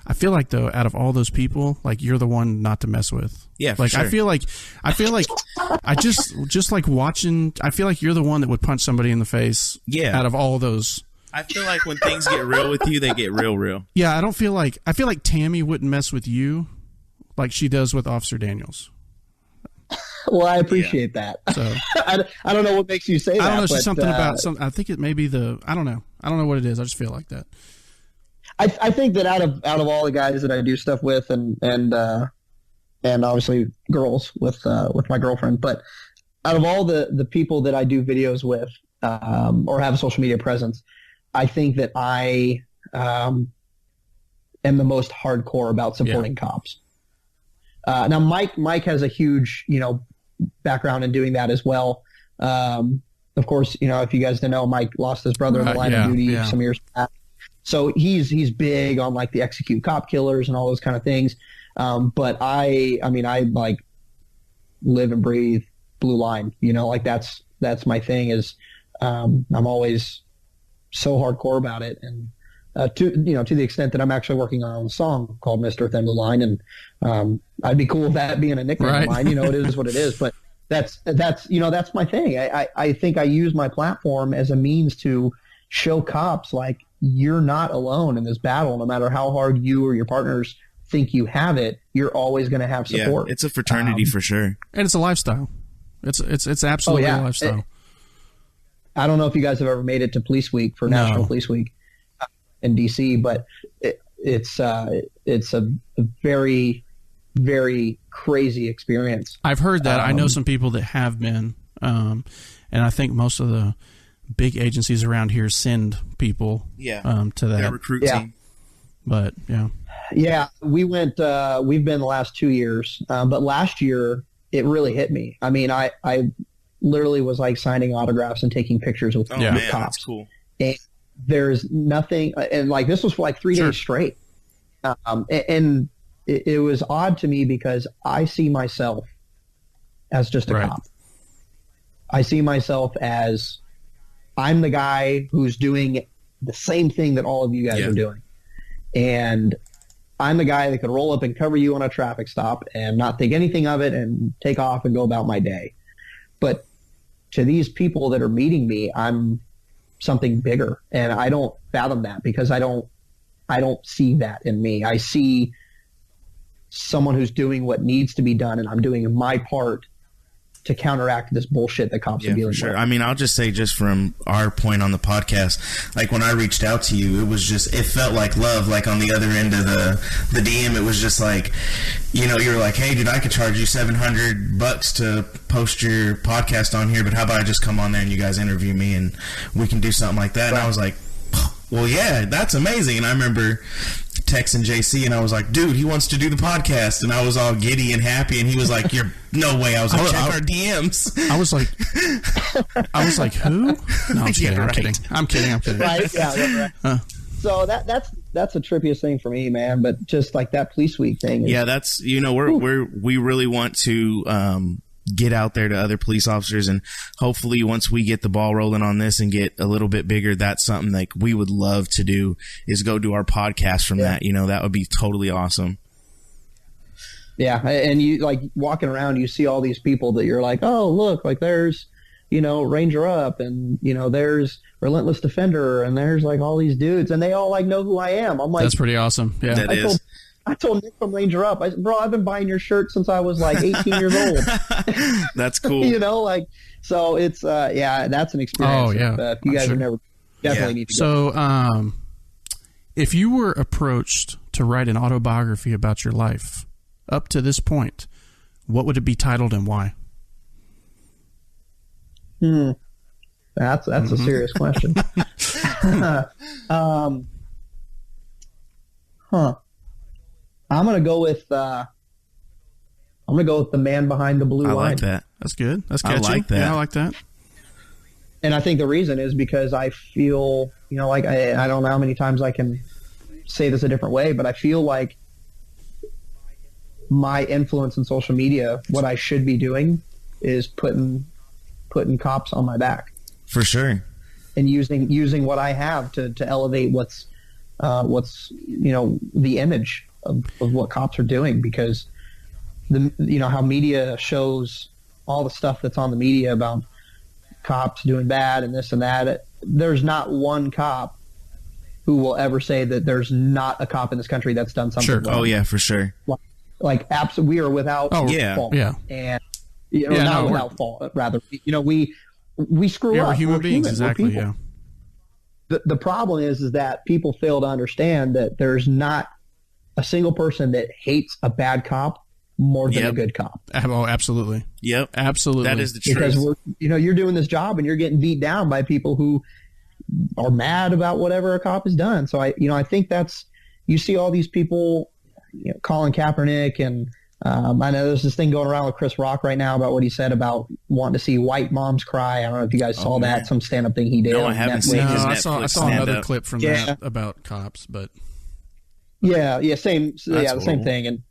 I feel like though, out of all those people, like you're the one not to mess with. Yeah, for like sure. I feel like I just like watching. I feel like you're the one that would punch somebody in the face. Yeah. Out of all those. I feel like when things get real with you, they get real. Yeah, I feel like Tammy wouldn't mess with you like she does with Officer Daniels. Well, I appreciate that. So I don't know what makes you say that. I don't know. It's just something about some. I think it may be I don't know. I don't know what it is. I just feel like that. I think that out of all the guys that I do stuff with, and obviously girls with my girlfriend, but out of all the people that I do videos with or have a social media presence, I think that I am the most hardcore about supporting cops. Now, Mike has a huge, background in doing that as well. Of course, if you guys didn't know, Mike lost his brother in the line of duty some years back. So he's big on like the execute cop killers and all those kind of things. But I like live and breathe blue line. Like that's my thing. Is I'm always so hardcore about it, and to the extent that I'm actually working on a song called Mr. Thin Blue Line, and I'd be cool with that being a nickname of mine. It is what it is, but that's my thing. I think I use my platform as a means to show cops like you're not alone in this battle. No matter how hard you or your partners think you have it, you're always going to have support. Yeah, it's a fraternity for sure, and it's a lifestyle. It's absolutely a lifestyle. I don't know if you guys have ever made it to Police Week for National Police Week in DC, but it's a very, very crazy experience. I've heard that. I know some people that have been, and I think most of the big agencies around here send people to that. Their recruit team. But we went. We've been the last 2 years, but last year it really hit me. I mean, I literally was like signing autographs and taking pictures with cops. That's cool. And there's nothing, and like this was for like 3 days straight. And it was odd to me because I see myself as just a cop. I see myself as I'm the guy who's doing the same thing that all of you guys are doing. And I'm the guy that could roll up and cover you on a traffic stop and not think anything of it and take off and go about my day. But to these people that are meeting me, I'm something bigger, and I don't fathom that because I don't see that in me. I see someone who's doing what needs to be done, and I'm doing my part to counteract this bullshit that cops are dealing with. I mean, I'll just say, just from our point on the podcast, like when I reached out to you, it felt like love. Like on the other end of the DM, it was just like, you were like, hey, dude, I could charge you $700 to post your podcast on here, but how about I just come on there and you guys interview me and we can do something like that? Right. And I was like, well, yeah, that's amazing. And I remember texting JC and I was like, dude, he wants to do the podcast, and I was all giddy and happy, and he was like, you're no way. I was like, check our DMs. I was like, who? No, I'm kidding. Right, yeah, right. So that's the trippiest thing for me, man. But just like that Police Week thing. That's we really want to get out there to other police officers, and hopefully once we get the ball rolling on this and get a little bit bigger, that's something like we would love to do, is go do our podcast from that. That would be totally awesome. Yeah, and you like walking around, you see all these people that you're like, oh, look, like there's Ranger Up, and there's Relentless Defender, and there's like all these dudes, and they all like know who I am. I'm like, that's pretty awesome. Yeah, I told Nick from Ranger Up, I said, bro, I've been buying your shirt since I was like 18 years old. That's cool. You know, like, so it's, that's an experience. Oh, yeah. If you guys have never, definitely need to go. So, if you were approached to write an autobiography about your life up to this point, what would it be titled and why? That's a serious question. I'm gonna go with the man behind the blue line. I like that. That's good. That's catchy. I like that. Yeah, I like that. And I think the reason is because I feel, you know, like I don't know how many times I can say this a different way, but I feel like my influence in social media, what I should be doing is putting cops on my back. For sure. And using what I have to elevate what's you know, the image of what cops are doing, because how media shows all the stuff that's on the media about cops doing bad and this and that. There's not one cop who will ever say that there's not a cop in this country that's done something wrong. Oh yeah, for sure. Like absolutely, we are without fault. Yeah. And not without fault, rather. You know, we screw up. We're human beings, exactly. Yeah. The problem is that people fail to understand that there's not a single person that hates a bad cop more than a good cop. Oh, absolutely. Yep. Absolutely. That is the truth. Because you're doing this job and you're getting beat down by people who are mad about whatever a cop has done. So I think you see all these people, Colin Kaepernick, and I know there's this thing going around with Chris Rock right now about what he said about wanting to see white moms cry. I don't know if you guys saw that, some stand-up thing he did. No, I haven't seen his I Netflix saw another clip from that about cops, but the same thing. And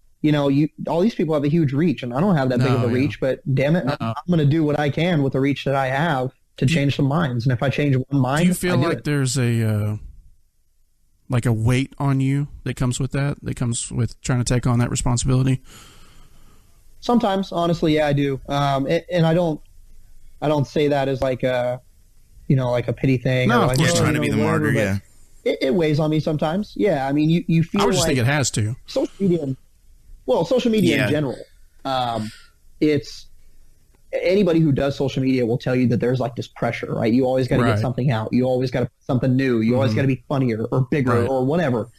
all these people have a huge reach, and I don't have that big of a reach, but damn it, I'm going to do what I can with the reach that I have to change some minds. And if I change one mind, do you feel like there's a weight on you that comes with trying to take on that responsibility? Sometimes, honestly, yeah, I do. And I don't say that as like a pity thing. No, or like, of course, trying to be the martyr. Yeah, it weighs on me sometimes. Yeah, I mean, you feel. I would just think it has to. Social media in general. It's anybody who does social media will tell you that there's like this pressure, right? You always got to get something out. You always got to put something new. You always got to be funnier or bigger or whatever,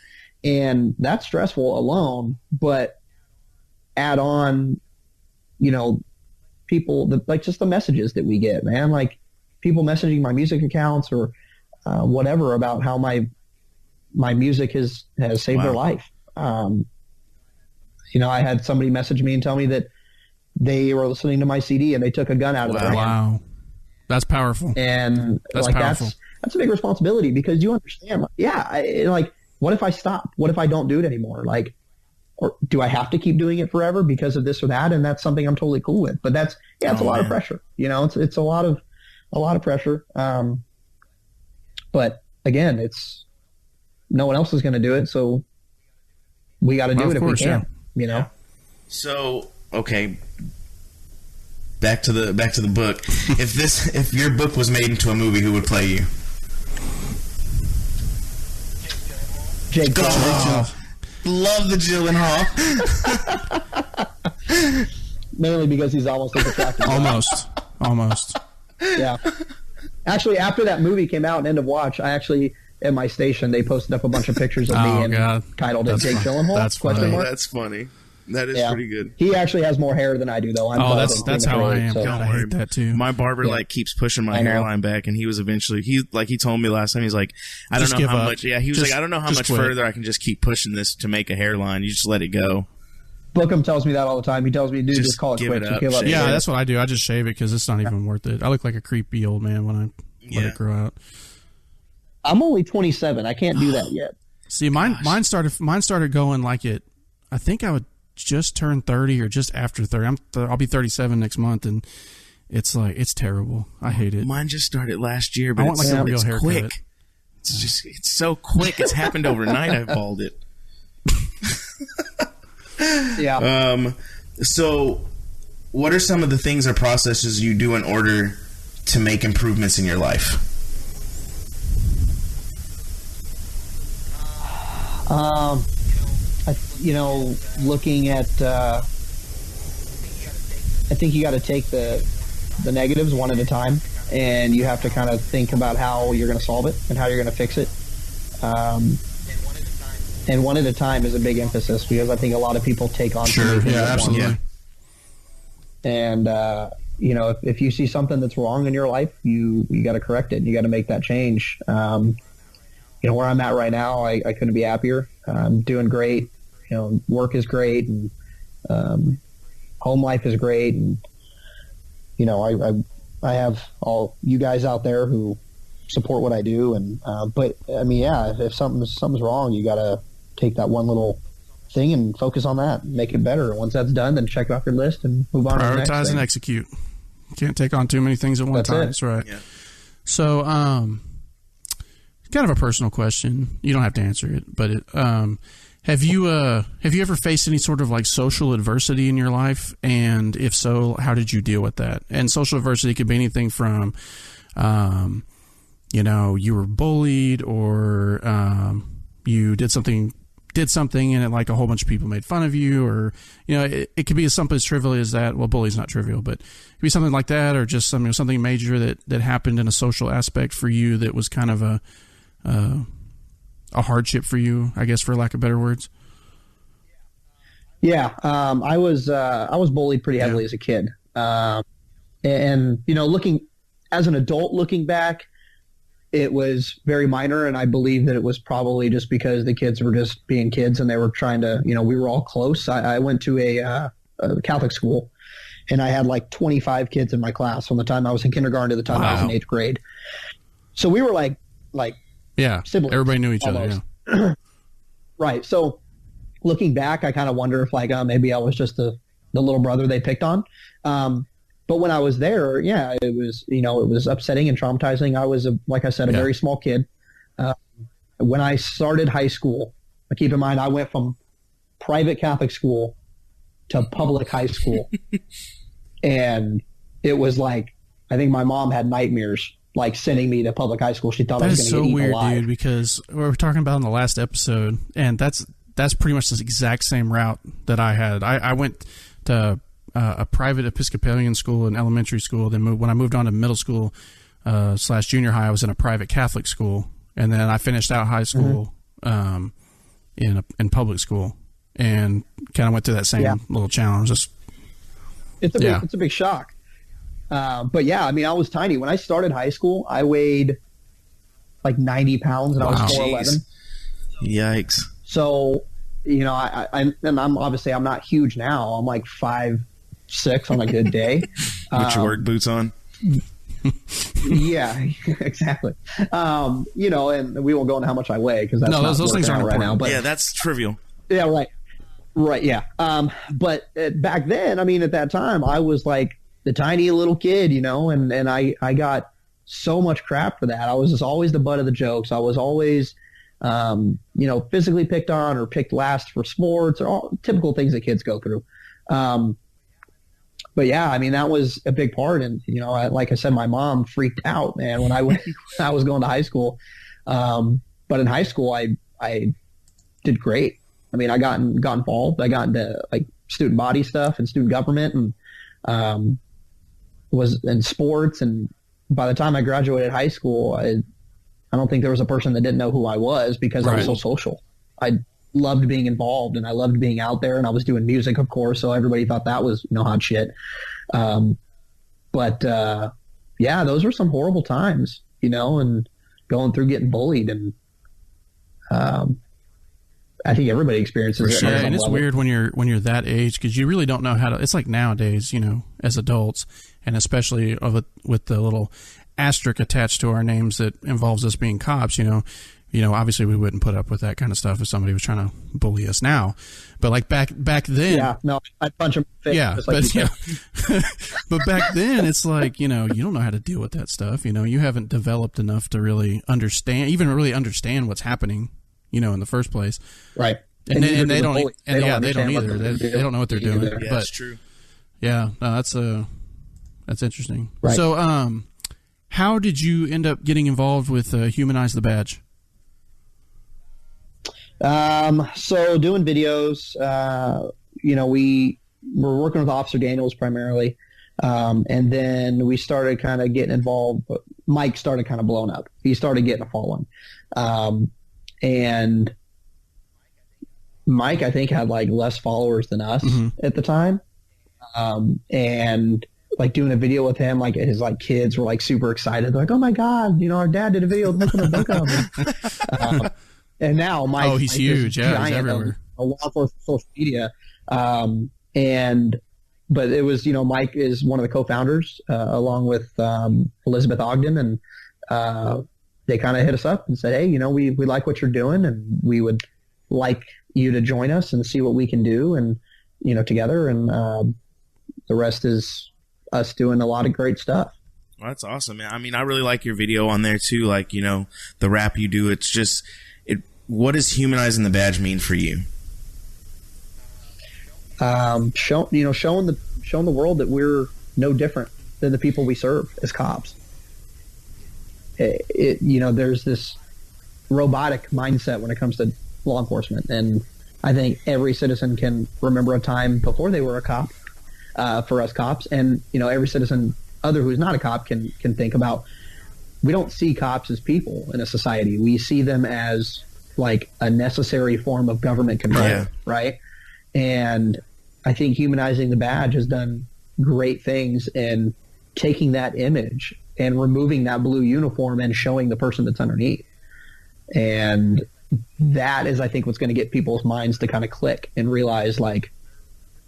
and that's stressful alone. But add on, people just the messages that we get, man. Like people messaging my music accounts or whatever about how my music has saved their life. I had somebody message me and tell me that they were listening to my CD and they took a gun out of their hand. Wow. That's powerful. And that's powerful. That's a big responsibility, because you understand, what if I stop? What if I don't do it anymore? Or do I have to keep doing it forever because of this or that? And that's something I'm totally cool with. But it's a lot of pressure. It's a lot of pressure. But again, it's no one else is going to do it. So we got to do it if we can, So, okay. Back to the book. If your book was made into a movie, who would play you? Jake Gyllenhaal. Love the Gyllenhaal. Mainly because he's almost as attractive. Almost. Yeah. Actually, after that movie came out, End of Watch, I actually, at my station, they posted up a bunch of pictures of me and titled it Jake Gyllenhaal. That's funny. That's funny. That is pretty good. He actually has more hair than I do, though. That's how I am. So. God, I hate that too. My barber keeps pushing my hairline back, and he was eventually he told me last time, he's like, I don't know how much. Yeah, he was like, I don't know how much further I can just keep pushing this to make a hairline. You just let it go. Bookham tells me that all the time. He tells me, dude, just call it quits. Give up. Yeah, that's what I do. I just shave it because it's not even worth it. I look like a creepy old man when I let it grow out. I'm only 27. I can't do that yet. See, mine started going like it. I think I would just turn 30 or just after 30. I'll be 37 next month, and it's terrible. I hate it. Mine just started last year, but I want like a real haircut. Quick. It's so quick. It's happened overnight. I balled it. Yeah. So, what are some of the things or processes you do in order to make improvements in your life? looking at, I think you got to take the negatives one at a time, and you have to kind of think about how you're going to solve it and how you're going to fix it. And one at a time is a big emphasis, because I think a lot of people take on. Sure. Yeah, absolutely. Yeah. And, if you see something that's wrong in your life, you got to correct it. You got to make that change. Where I'm at right now, I couldn't be happier. I'm doing great. Work is great, and home life is great. And, I have all you guys out there who support what I do. And, if something's wrong, you got to take that one little thing and focus on that, and make it better. Once that's done, then check off your list and move on. Prioritize to the next and thing. Execute. You can't take on too many things at one That's time. it. That's right. Yeah. So, kind of a personal question. You don't have to answer it, but have you ever faced any sort of like social adversity in your life? And if so, how did you deal with that? And social adversity could be anything from, you were bullied, or you did something and like a whole bunch of people made fun of you, or it could be something as trivial as that. Well, bullying's not trivial, but it could be something like that, or just something major that happened in a social aspect for you that was kind of a hardship for you, I guess, for lack of better words. Yeah, I was bullied pretty heavily as a kid, and looking as an adult, looking back, it was very minor, and I believe that it was probably just because the kids were just being kids, and they were trying to, we were all close. I went to a Catholic school, and I had like 25 kids in my class from the time I was in kindergarten to the time I was in 8th grade. So we were like siblings. Everybody knew each other. Yeah. Right. So looking back, I kind of wonder if maybe I was just the little brother they picked on. But when I was there, it was, it was upsetting and traumatizing. I was, like I said, a very small kid. When I started high school, keep in mind, I went from private Catholic school to public high school. And it was like, I think my mom had nightmares, like sending me to public high school. She thought I was going to get eaten alive. That is so weird, dude, because we were talking about in the last episode, and that's pretty much the exact same route that I had. I went to a private Episcopalian school in elementary school. Then when I moved on to middle school / junior high, I was in a private Catholic school, and then I finished out high school in public school, and kind of went through that same little challenge. It's a big shock. But I was tiny when I started high school. I weighed like 90 pounds, and I was 4'11". Yikes! So I'm not huge now. I'm like 5'6" on a good day. With your work boots on. Yeah, exactly. And we won't go into how much I weigh, because that's those things aren't right now. But that's trivial. Yeah, right. Yeah. But back then, at that time, I was like the tiny little kid, and I got so much crap for that. I was just always the butt of the jokes. I was always, physically picked on or picked last for sports, or all typical things that kids go through. But that was a big part. And, like I said, my mom freaked out, man, when I was going to high school. But in high school, I did great. I got involved. I got into like student body stuff and student government, and was in sports. And by the time I graduated high school, I don't think there was a person that didn't know who I was, because I was so social. I loved being involved, and I loved being out there, and I was doing music, of course, so everybody thought that was hot shit. But those were some horrible times, and going through getting bullied, and I think everybody experiences it. Sure. And it's weird when you're that age, because you really don't know how to. It's like nowadays, as adults, and especially with the little asterisk attached to our names that involves us being cops. Obviously we wouldn't put up with that kind of stuff if somebody was trying to bully us now. But like back then, I'd punch him in the face. But back then, it's like you don't know how to deal with that stuff. You haven't developed enough to really understand what's happening. In the first place, right? And they don't either. They don't know what they're doing. Yeah, but that's true. Yeah, no, that's interesting. Right. So, how did you end up getting involved with Humanize the Badge? So doing videos, we were working with Officer Daniels primarily. And then we started kind of getting involved. Mike started kind of blowing up. He started getting a following. And Mike, I think, had like less followers than us at the time. And like doing a video with him, like his like kids were like super excited. They're like, "Oh my God, our dad did a video with him in the book of him." And now Mike, he's huge. Yeah, he's everywhere. A lot for social media. But it was, Mike is one of the co-founders, along with Elizabeth Ogden, and they kind of hit us up and said, "Hey, we like what you're doing, and we would like you to join us and see what we can do, and together." And the rest is us doing a lot of great stuff. Well, that's awesome, man. I mean, I really like your video on there too. Like, the rap you do. It's just what does humanizing the badge mean for you? Showing the world that we're no different than the people we serve as cops. There's this robotic mindset when it comes to law enforcement, and I think every citizen can remember a time before they were a cop, for us cops, and every citizen other who's not a cop can think about. We don't see cops as people in a society. We see them as like a necessary form of government control, right? And I think humanizing the badge has done great things in taking that image and removing that blue uniform and showing the person that's underneath. And that is, I think, what's going to get people's minds to kind of click and realize, like,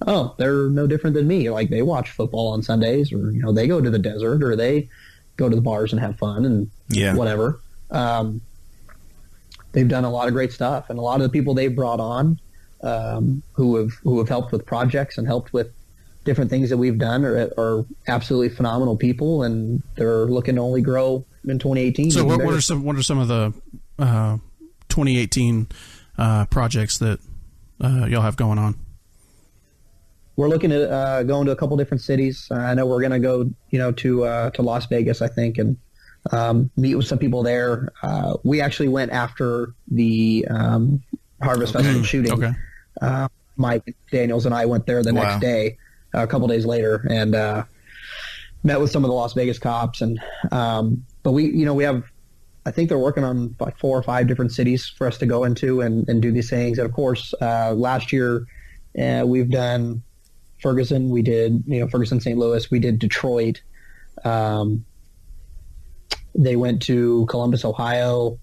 oh, they're no different than me. Like, they watch football on Sundays, or, they go to the desert, or they go to the bars and have fun and whatever. They've done a lot of great stuff, and a lot of the people they've brought on, who have helped with projects and helped with different things that we've done are absolutely phenomenal people, and they're looking to only grow in 2018. So what are some of the 2018 projects that y'all have going on? We're looking at going to a couple different cities. I know we're going to go to Las Vegas, I think, and meet with some people there. We actually went after the Harvest Festival shooting. Okay. Mike Daniels and I went there the next day, a couple days later, and met with some of the Las Vegas cops. And but we have, I think they're working on like 4 or 5 different cities for us to go into and do these things. And of course, last year we've done Ferguson. We did Ferguson, St. Louis. We did Detroit. They went to Columbus, Ohio.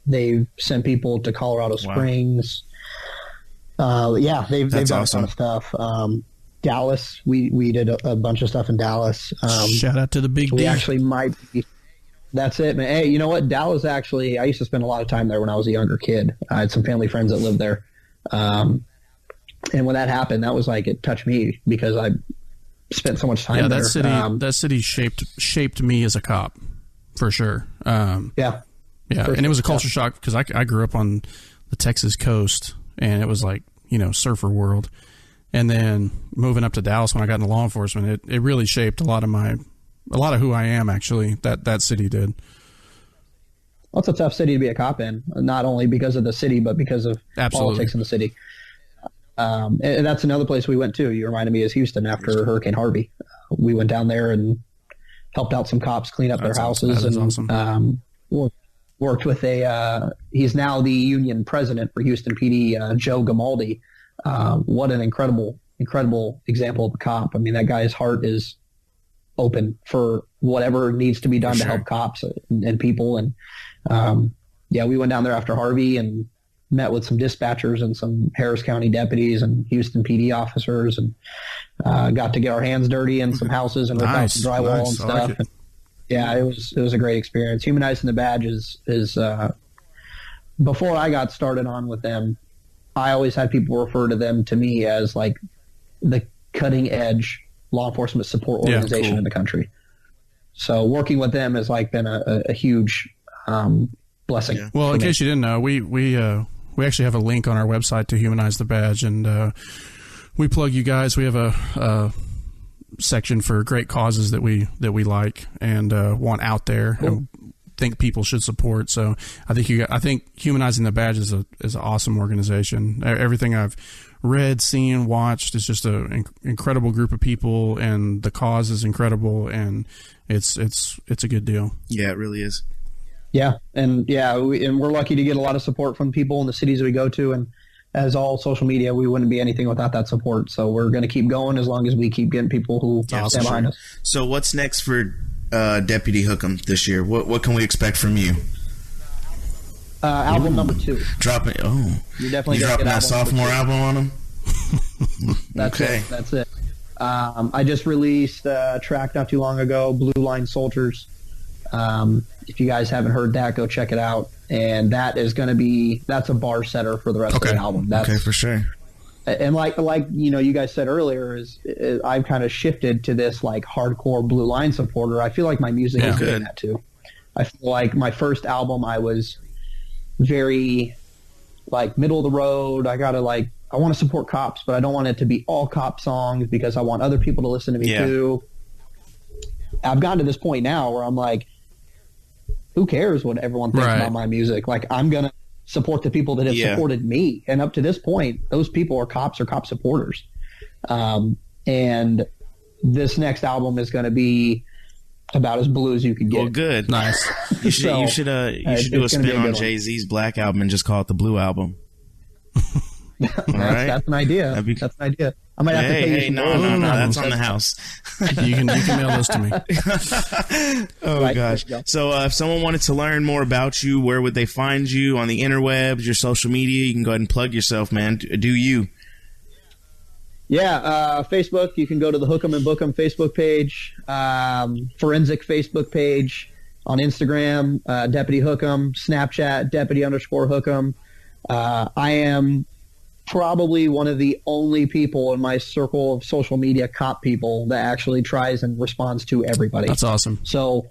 They've sent people to Colorado Springs. They've done awesome. A ton of stuff. Dallas, we did a bunch of stuff in Dallas. Shout out to the Big D. We actually might be. That's it, man. Hey, you know what? Dallas, actually, I used to spend a lot of time there when I was a younger kid. I had some family friends that lived there. And when that happened, that was like, it touched me because I spent so much time there. That city shaped me as a cop, for sure. And it was a culture shock because I grew up on the Texas coast, and it was like, surfer world. And then moving up to Dallas when I got into law enforcement, it really shaped a lot of who I am, actually. That city did. Well, it's a tough city to be a cop in, not only because of the city, but because of politics in the city. And that's another place we went to. You reminded me, is Houston after Hurricane Harvey. We went down there and helped out some cops clean up their houses. That is awesome. Worked with he's now the union president for Houston PD, Joe Gamaldi. What an incredible example of a cop. I mean, that guy's heart is open for whatever needs to be done to help cops and people. And we went down there after Harvey and met with some dispatchers and some Harris County deputies and Houston PD officers, and got to get our hands dirty in some houses and rip out some drywall and stuff. Like it was a great experience. Humanizing the badge is before I got started on with them, I always had people refer to me as like the cutting edge law enforcement support organization in the country. So working with them has like been a huge blessing. Yeah. Well, in case you didn't know, we actually have a link on our website to humanize the badge, and we plug you guys. We have a section for great causes that we like and want out there. And think people should support. So I think Humanizing the Badge is an awesome organization. Everything I've read, seen, watched is just an incredible group of people, and the cause is incredible, and it's a good deal. Yeah, it really is. Yeah, and we're lucky to get a lot of support from people in the cities we go to, and as all social media, we wouldn't be anything without that support. So we're going to keep going as long as we keep getting people who stand behind us. So what's next for Deputy Hookem this year? What can we expect from you? Album number 2. Dropping. Oh, you're definitely dropping that sophomore album on him. That's it. I just released a track not too long ago, Blue Line Soldiers. If you guys haven't heard that, go check it out. And that is going to be, that's a bar setter for the rest of the album. That's, okay, for sure. And like you guys said earlier, is I've kind of shifted to this like hardcore Blue Line supporter. I feel like my music is doing that too. I feel like my first album, I was very like middle of the road. I want to support cops, but I don't want it to be all cop songs because I want other people to listen to me too. I've gotten to this point now where I'm like, who cares what everyone thinks about my music? Like, I'm going to support the people that have supported me. And up to this point, those people are cops or cop supporters. And this next album is going to be about as blue as you can get. Well, good. Nice. You should do a spin on Jay-Z's Black album and just call it the Blue Album. That's an idea. That's an idea. I might have to pay you some no, that's on the house. you can mail those to me. Gosh. So if someone wanted to learn more about you, where would they find you? On the interwebs, your social media? You can go ahead and plug yourself, man. Do you? Yeah, Facebook. You can go to the Hookem and Bookem Facebook page, Forensic Facebook page, on Instagram, Deputy Hookem, Snapchat, Deputy_Hookem. I am probably one of the only people in my circle of social media cop people that actually tries and responds to everybody. That's awesome. So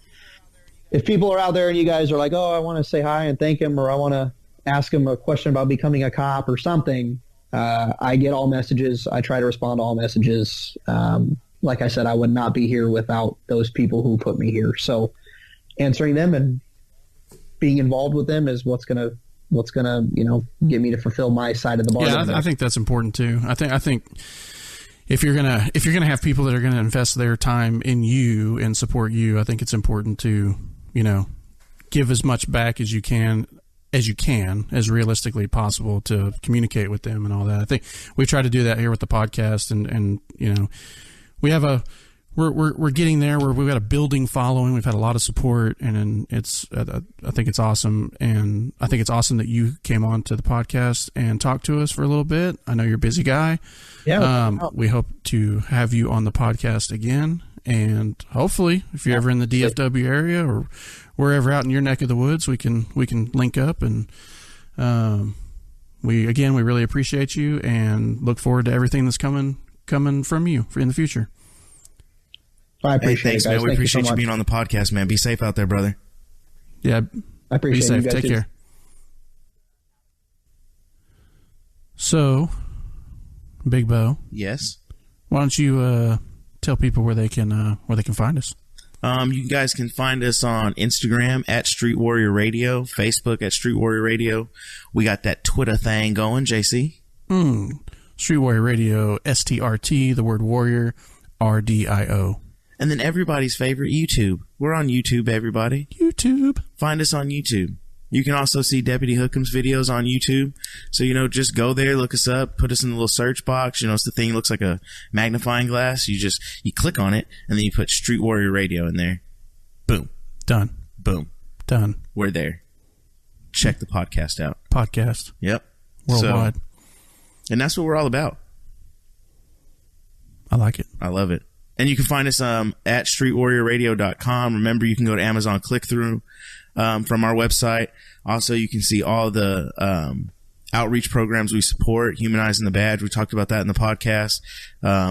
if people are out there and you guys are like, oh, I want to say hi and thank him, or I want to ask him a question about becoming a cop or something, I get all messages. I try to respond to all messages. Like I said, I would not be here without those people who put me here. So answering them and being involved with them is what's going to get me to fulfill my side of the bargain. Yeah, I think that's important too. I think if you're gonna have people that are gonna invest their time in you and support you, I think it's important to give as much back as you can as realistically possible to communicate with them and all that. I think we try to do that here with the podcast, and we have we're getting there where we've got a building following. We've had a lot of support, and I think it's awesome. And I think it's awesome that you came on to the podcast and talked to us for a little bit. I know you're a busy guy. Yeah. We hope to have you on the podcast again. And hopefully if you're ever in the DFW area or wherever out in your neck of the woods, we can link up, and, we really appreciate you and look forward to everything that's coming from you in the future. I appreciate thanks, it, guys. man. We appreciate you being on the podcast, man. Be safe out there, brother. Yeah. I appreciate Be safe. You guys Take too. care. So, Big Bo. Yes. Why don't you tell people where they can find us? You guys can find us on Instagram at Street Warrior Radio, Facebook at Street Warrior Radio. We got that Twitter thing going, JC. Street Warrior Radio, STRT, the word warrior, RDIO. And then everybody's favorite, YouTube. We're on YouTube, everybody. YouTube. Find us on YouTube. You can also see Deputy Hookem's videos on YouTube. So, just go there, look us up, put us in the little search box. It's the thing looks like a magnifying glass. You click on it, and then you put Street Warrior Radio in there. Boom. Done. Boom. Done. We're there. Check the podcast out. Podcast. Yep. Worldwide. And that's what we're all about. I like it. I love it. And you can find us at streetwarriorradio.com. Remember, you can go to Amazon click-through from our website. Also, you can see all the outreach programs we support. Humanizing the Badge. We talked about that in the podcast.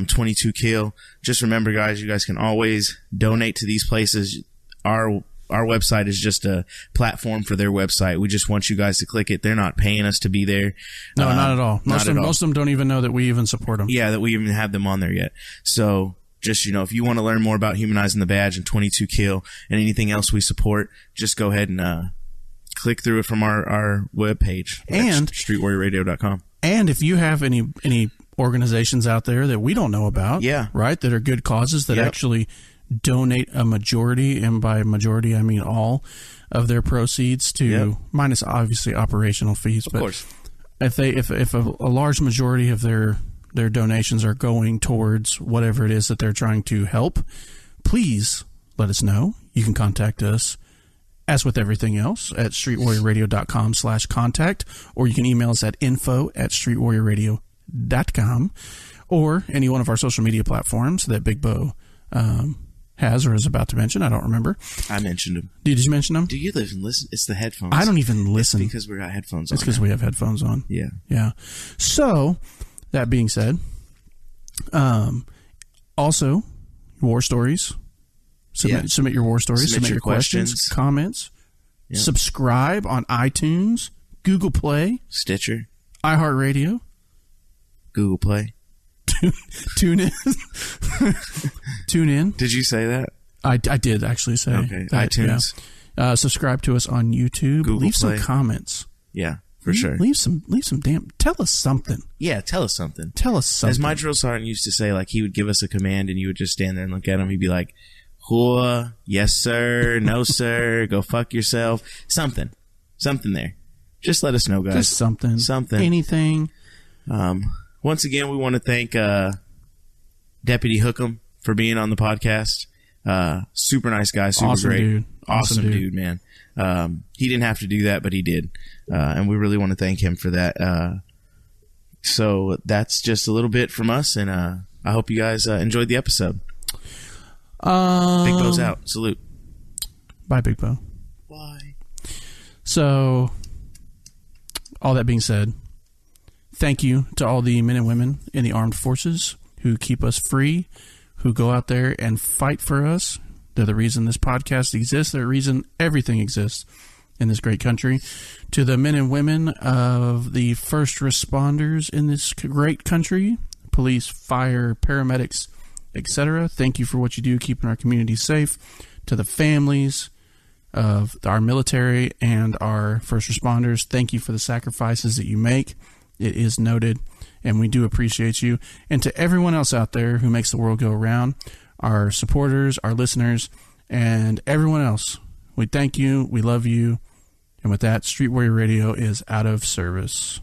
22 Kill. Just remember, guys, you guys can always donate to these places. Our website is just a platform for their website. We just want you guys to click it. They're not paying us to be there. No, not at all. Most of them don't even know that we even support them. Yeah, that we even have them on there yet. So just, if you want to learn more about Humanizing the Badge and 22 Kill and anything else we support, just go ahead and click through it from our webpage and streetwarriorradio.com. And if you have any organizations out there that we don't know about, right, that are good causes that actually donate a majority, and by majority I mean all of their proceeds to, minus obviously operational fees, but of course, if a large majority of their donations are going towards whatever it is that they're trying to help, please let us know. You can contact us, as with everything else, at streetwarriorradio.com/contact, or you can email us at info@streetwarriorradio.com, or any one of our social media platforms that Big Bo has or is about to mention. I don't remember. I mentioned them. Did you mention them? Do you even listen? It's the headphones. I don't even listen. It's because we got headphones on. It's because we have headphones on. Yeah. Yeah. So, that being said, also, war stories. Submit your war stories. Submit your questions, comments. Yeah. Subscribe on iTunes, Google Play, Stitcher, iHeartRadio, Google Play. Tune in. Tune in. Did you say that? I did actually say that. iTunes. Yeah. Subscribe to us on YouTube. Google Leave Play. some comments. Yeah, for sure. Leave some damn. Tell us something. Yeah, tell us something. Tell us something. As my drill sergeant used to say, like, he would give us a command and you would just stand there and look at him. He'd be like, "Hua, yes sir, no sir, go fuck yourself." Something there. Just let us know, guys. Just something. Anything. Once again, we want to thank Deputy Hookham for being on the podcast. Super nice guy, super awesome great. Dude. Awesome dude, man. He didn't have to do that, but he did. And we really want to thank him for that. So that's just a little bit from us, and I hope you guys enjoyed the episode. Big Bo's out. Salute. Bye, Big Bo. Bye. So, all that being said, thank you to all the men and women in the armed forces who keep us free, who go out there and fight for us. They're the reason this podcast exists. They're the reason everything exists in this great country. To the men and women of the first responders in this great country, police, fire, paramedics, etc., thank you for what you do, keeping our community safe. To the families of our military and our first responders, thank you for the sacrifices that you make. It is noted, and we do appreciate you. And to everyone else out there who makes the world go around, our supporters, our listeners, and everyone else, we thank you, we love you, and with that, Street Warrior Radio is out of service.